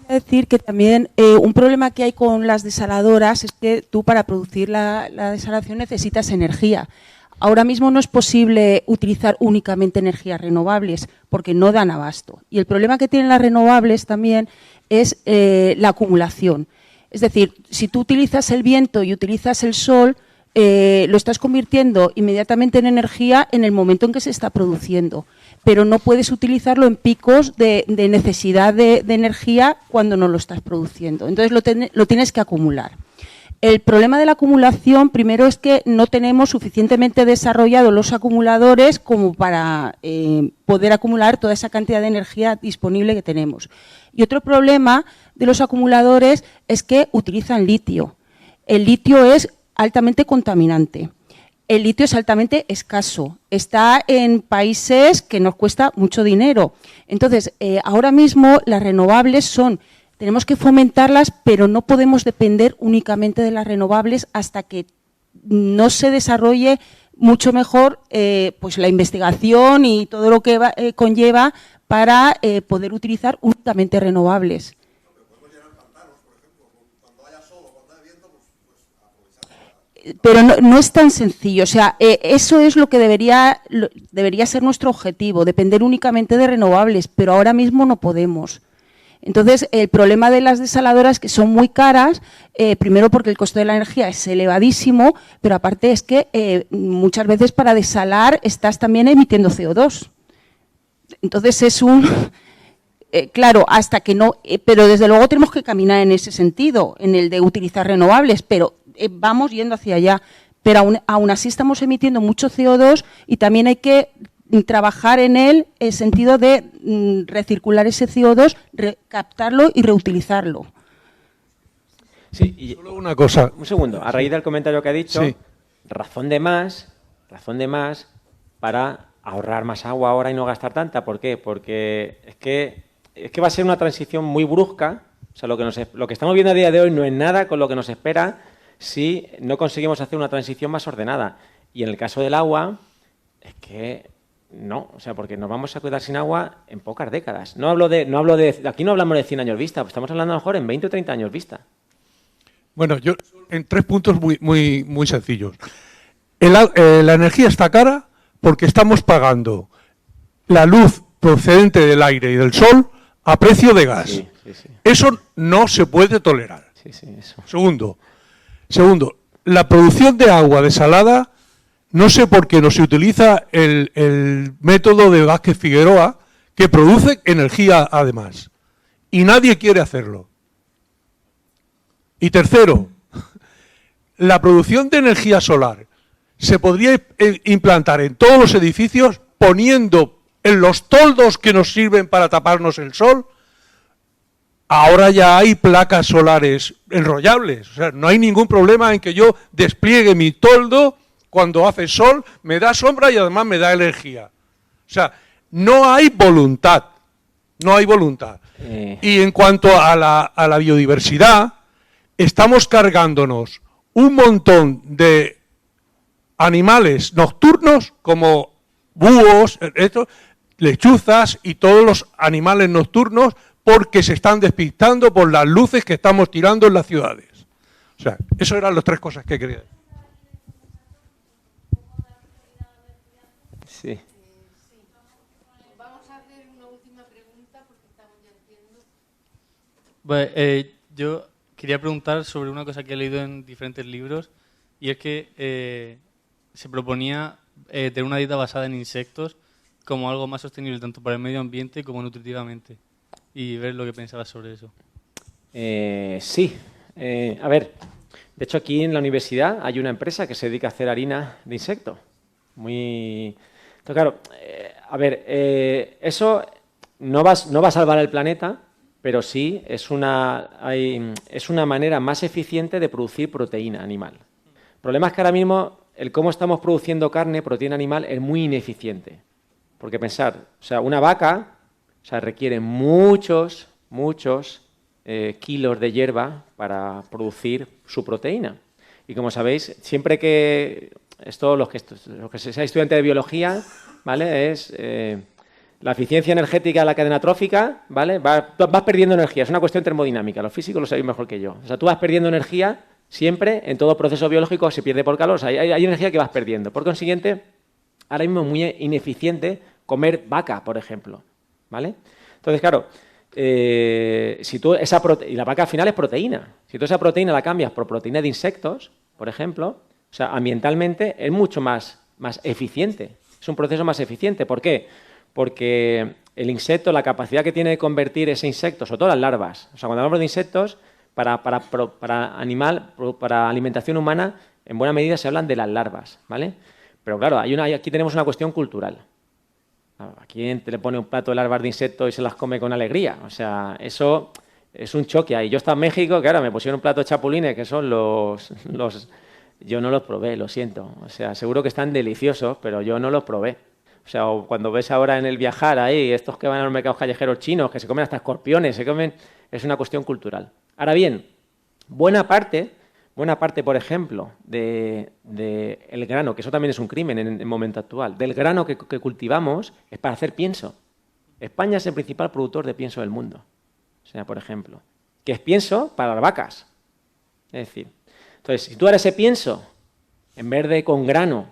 Decir que también un problema que hay con las desaladoras es que tú para producir la desalación necesitas energía. Ahora mismo no es posible utilizar únicamente energías renovables porque no dan abasto. Y el problema que tienen las renovables también es la acumulación. Es decir, si tú utilizas el viento y utilizas el sol, lo estás convirtiendo inmediatamente en energía en el momento en que se está produciendo. Pero no puedes utilizarlo en picos de necesidad de energía cuando no lo estás produciendo. Entonces lo tienes que acumular. El problema de la acumulación, primero, es que no tenemos suficientemente desarrollados los acumuladores como para poder acumular toda esa cantidad de energía disponible que tenemos. Y otro problema de los acumuladores es que utilizan litio. El litio es altamente contaminante. El litio es altamente escaso. Está en países que nos cuesta mucho dinero. Entonces, ahora mismo las renovables tenemos que fomentarlas, pero no podemos depender únicamente de las renovables hasta que no se desarrolle mucho mejor pues la investigación y todo lo que conlleva para poder utilizar únicamente renovables. Pero no es tan sencillo, o sea, eso es lo que debería ser nuestro objetivo, depender únicamente de renovables, pero ahora mismo no podemos. Entonces, el problema de las desaladoras que son muy caras, primero porque el coste de la energía es elevadísimo, pero aparte es que muchas veces para desalar estás también emitiendo CO2. Entonces es claro, hasta que no, pero desde luego tenemos que caminar en ese sentido, en el de utilizar renovables, pero vamos yendo hacia allá. Pero aún así estamos emitiendo mucho CO2 y también hay que trabajar en el sentido de recircular ese CO2, captarlo y reutilizarlo. Sí, y solo una cosa. Un segundo, a raíz del comentario que ha dicho, sí. razón de más para ahorrar más agua ahora y no gastar tanta. ¿Por qué? Porque es que va a ser una transición muy brusca. O sea, lo que estamos viendo a día de hoy no es nada con lo que nos espera si no conseguimos hacer una transición más ordenada. Y en el caso del agua, es que no, o sea, porque nos vamos a quedar sin agua en pocas décadas. Aquí no hablamos de 100 años vista, pues estamos hablando a lo mejor en 20 o 30 años vista. Bueno, yo en 3 puntos muy sencillos. La energía está cara porque estamos pagando la luz procedente del aire y del sol a precio de gas. Sí. Eso no se puede tolerar. Sí, eso. Segundo, la producción de agua desalada, no sé por qué no se utiliza el método de Vázquez Figueroa, que produce energía además. Y nadie quiere hacerlo. Y tercero, la producción de energía solar se podría implantar en todos los edificios poniendo en los toldos que nos sirven para taparnos el sol. Ahora ya hay placas solares enrollables. O sea, no hay ningún problema en que yo despliegue mi toldo cuando hace sol, me da sombra y además me da energía. O sea, no hay voluntad. No hay voluntad. Y en cuanto a la biodiversidad, estamos cargándonos un montón de animales nocturnos como búhos, lechuzas y todos los animales nocturnos porque se están despistando por las luces que estamos tirando en las ciudades. O sea, esas eran las 3 cosas que quería decir. Sí. Vamos a hacer una última pregunta porque estamos ya en tiempo. Bueno, yo quería preguntar sobre una cosa que he leído en diferentes libros y es que se proponía tener una dieta basada en insectos como algo más sostenible tanto para el medio ambiente como nutritivamente y ver lo que pensabas sobre eso. Sí. A ver, de hecho aquí en la universidad hay una empresa que se dedica a hacer harina de insecto. Entonces, claro, a ver, eso no va a salvar el planeta, pero sí es una manera más eficiente de producir proteína animal. El problema es que ahora mismo el cómo estamos produciendo carne, proteína animal, es muy ineficiente. Porque pensar, o sea, una vaca requiere muchos kilos de hierba para producir su proteína. Y como sabéis, siempre que los que seáis estudiantes de biología, ¿vale? Es la eficiencia energética de la cadena trófica, ¿vale? Vas perdiendo energía, es una cuestión termodinámica, los físicos lo sabéis mejor que yo. O sea, tú vas perdiendo energía siempre, en todo proceso biológico se pierde por calor, o sea, hay energía que vas perdiendo. Por consiguiente, ahora mismo es muy ineficiente comer vaca, por ejemplo, ¿vale? Entonces, claro, si tú y la vaca al final es proteína. Si tú esa proteína la cambias por proteína de insectos, por ejemplo, o sea, ambientalmente es mucho más eficiente. Es un proceso más eficiente. ¿Por qué? Porque el insecto, la capacidad que tiene de convertir ese insecto, sobre todo las larvas, o sea, cuando hablamos de insectos, para alimentación humana, en buena medida se hablan de las larvas, ¿vale? Pero claro, aquí tenemos una cuestión cultural. ¿A quién te le pone un plato de larvas de insectos y se las come con alegría? O sea, eso es un choque ahí. Yo estaba en México, que ahora me pusieron un plato de chapulines, que son yo no los probé, lo siento. O sea, seguro que están deliciosos, pero yo no los probé. O sea, cuando ves ahora en el viajar ahí, estos que van a los mercados callejeros chinos, que se comen hasta escorpiones, es una cuestión cultural. Ahora bien, buena parte, por ejemplo, del grano, que eso también es un crimen en el momento actual, del grano que cultivamos es para hacer pienso. España es el principal productor de pienso del mundo. O sea, por ejemplo, que es pienso para las vacas. Es decir, entonces, si tú ahora ese pienso, en vez de con grano,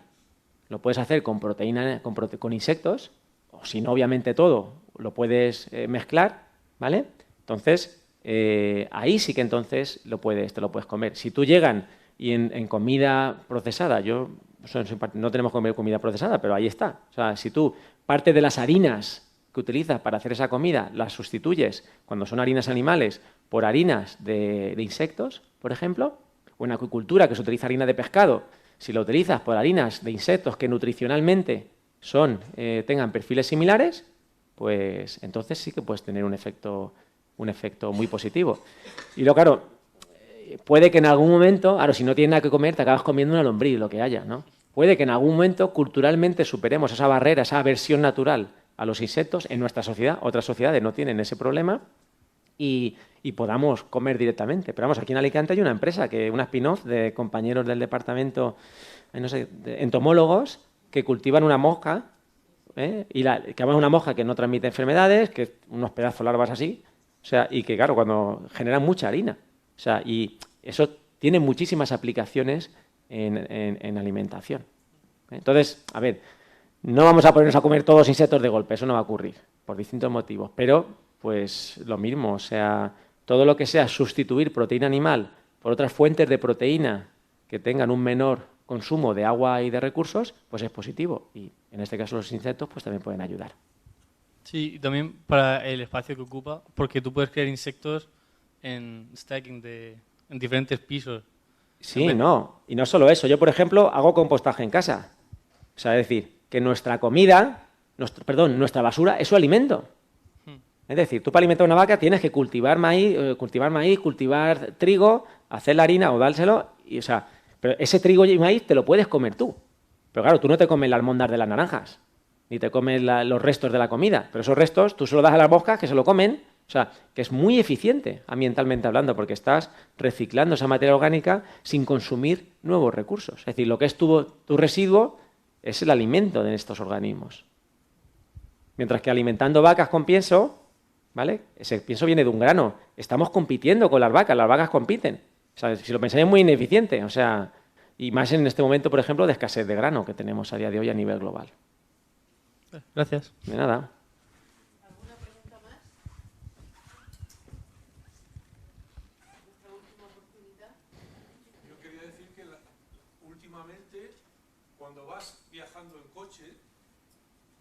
lo puedes hacer con proteína, con insectos, o si no, obviamente todo, lo puedes mezclar, ¿vale? Entonces, ahí sí que entonces te lo puedes comer. Si tú llegan y en comida procesada, no tenemos que comer comida procesada, pero ahí está. O sea, si tú parte de las harinas que utilizas para hacer esa comida las sustituyes cuando son harinas animales por harinas de insectos, por ejemplo, o en acuicultura que se utiliza harina de pescado, si lo utilizas por harinas de insectos que nutricionalmente tengan perfiles similares, pues entonces sí que puedes tener un efecto muy positivo. Y luego, claro, puede que en algún momento, si no tienes nada que comer, te acabas comiendo una lombriz, lo que haya, ¿no? Puede que en algún momento culturalmente superemos esa barrera, esa aversión natural a los insectos en nuestra sociedad. Otras sociedades no tienen ese problema y podamos comer directamente. Pero vamos, aquí en Alicante hay una empresa, una spin-off de compañeros del departamento, de entomólogos, que cultivan una mosca, que además una mosca que no transmite enfermedades, que unos pedazos larvas así, o sea, y que claro, cuando generan mucha harina. O sea, y eso tiene muchísimas aplicaciones en alimentación. Entonces, a ver, no vamos a ponernos a comer todos insectos de golpe, eso no va a ocurrir, por distintos motivos. Pero, pues, lo mismo, o sea, todo lo que sea sustituir proteína animal por otras fuentes de proteína que tengan un menor consumo de agua y de recursos, pues es positivo. Y en este caso los insectos pues también pueden ayudar. Sí, y también para el espacio que ocupa, porque tú puedes crear insectos en stacking en diferentes pisos. Sí, no. Y no solo eso. Yo, por ejemplo, hago compostaje en casa. O sea, es decir, que nuestra comida, nuestra basura es su alimento. Es decir, tú para alimentar una vaca tienes que cultivar maíz, cultivar trigo, hacer la harina o dárselo. Y, o sea, pero ese trigo y maíz te lo puedes comer tú. Pero claro, tú no te comes las almendras de las naranjas, ni te comes los restos de la comida. Pero esos restos tú se los das a las moscas que se lo comen. O sea, que es muy eficiente ambientalmente hablando, porque estás reciclando esa materia orgánica sin consumir nuevos recursos. Es decir, lo que es tu residuo es el alimento de estos organismos. Mientras que alimentando vacas con pienso, ¿vale? Ese pienso viene de un grano. Estamos compitiendo con las vacas compiten. O sea, si lo pensáis es muy ineficiente. O sea, y más en este momento, por ejemplo, de escasez de grano que tenemos a día de hoy a nivel global. Gracias. De nada. Cuando vas viajando en coche,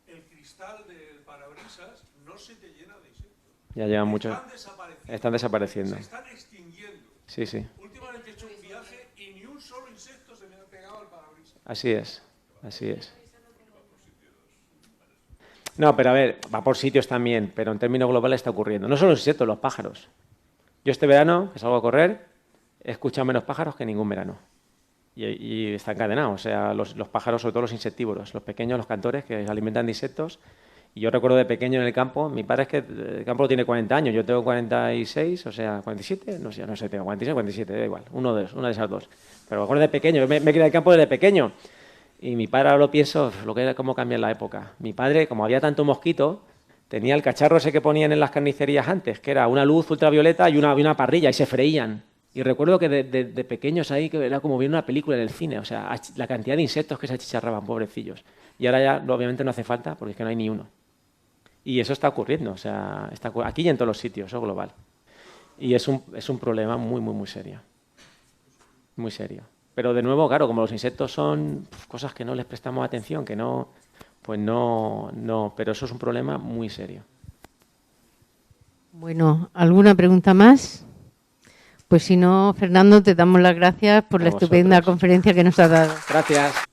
el cristal del parabrisas no se te llena de insectos. Ya llevan muchos. Están desapareciendo. Se están extinguiendo. Sí, sí. Últimamente he hecho un viaje y ni un solo insecto se me ha pegado al parabrisas. Así es, así es. No, pero a ver, va por sitios también, pero en términos globales está ocurriendo. No solo los insectos, los pájaros. Yo este verano, que salgo a correr, he escuchado menos pájaros que ningún verano. Y está encadenado, o sea, los pájaros, sobre todo los insectívoros, los pequeños, los cantores que se alimentan de insectos. Y yo recuerdo de pequeño en el campo, mi padre es que el campo tiene 40 años, yo tengo 46, o sea, 47, no sé, tengo 46, 47, da igual, una de esas dos. Pero me acuerdo de pequeño, yo me crié en el campo desde pequeño. Y mi padre, ahora lo pienso, lo que era cómo cambia en la época. Mi padre, como había tanto mosquito, tenía el cacharro ese que ponían en las carnicerías antes, que era una luz ultravioleta y una parrilla, y se freían. Y recuerdo que de pequeños ahí, que era como ver una película en el cine, o sea, la cantidad de insectos que se achicharraban, pobrecillos. Y ahora ya, obviamente, no hace falta, porque es que no hay ni uno. Y eso está ocurriendo, o sea, está aquí y en todos los sitios, eso global. Y es un problema muy, muy, muy serio. Muy serio. Pero de nuevo, claro, como los insectos son cosas que no les prestamos atención, que no, pues no, pero eso es un problema muy serio. Bueno, ¿alguna pregunta más? Pues si no, Fernando, te damos las gracias por la estupenda conferencia que nos has dado. Gracias.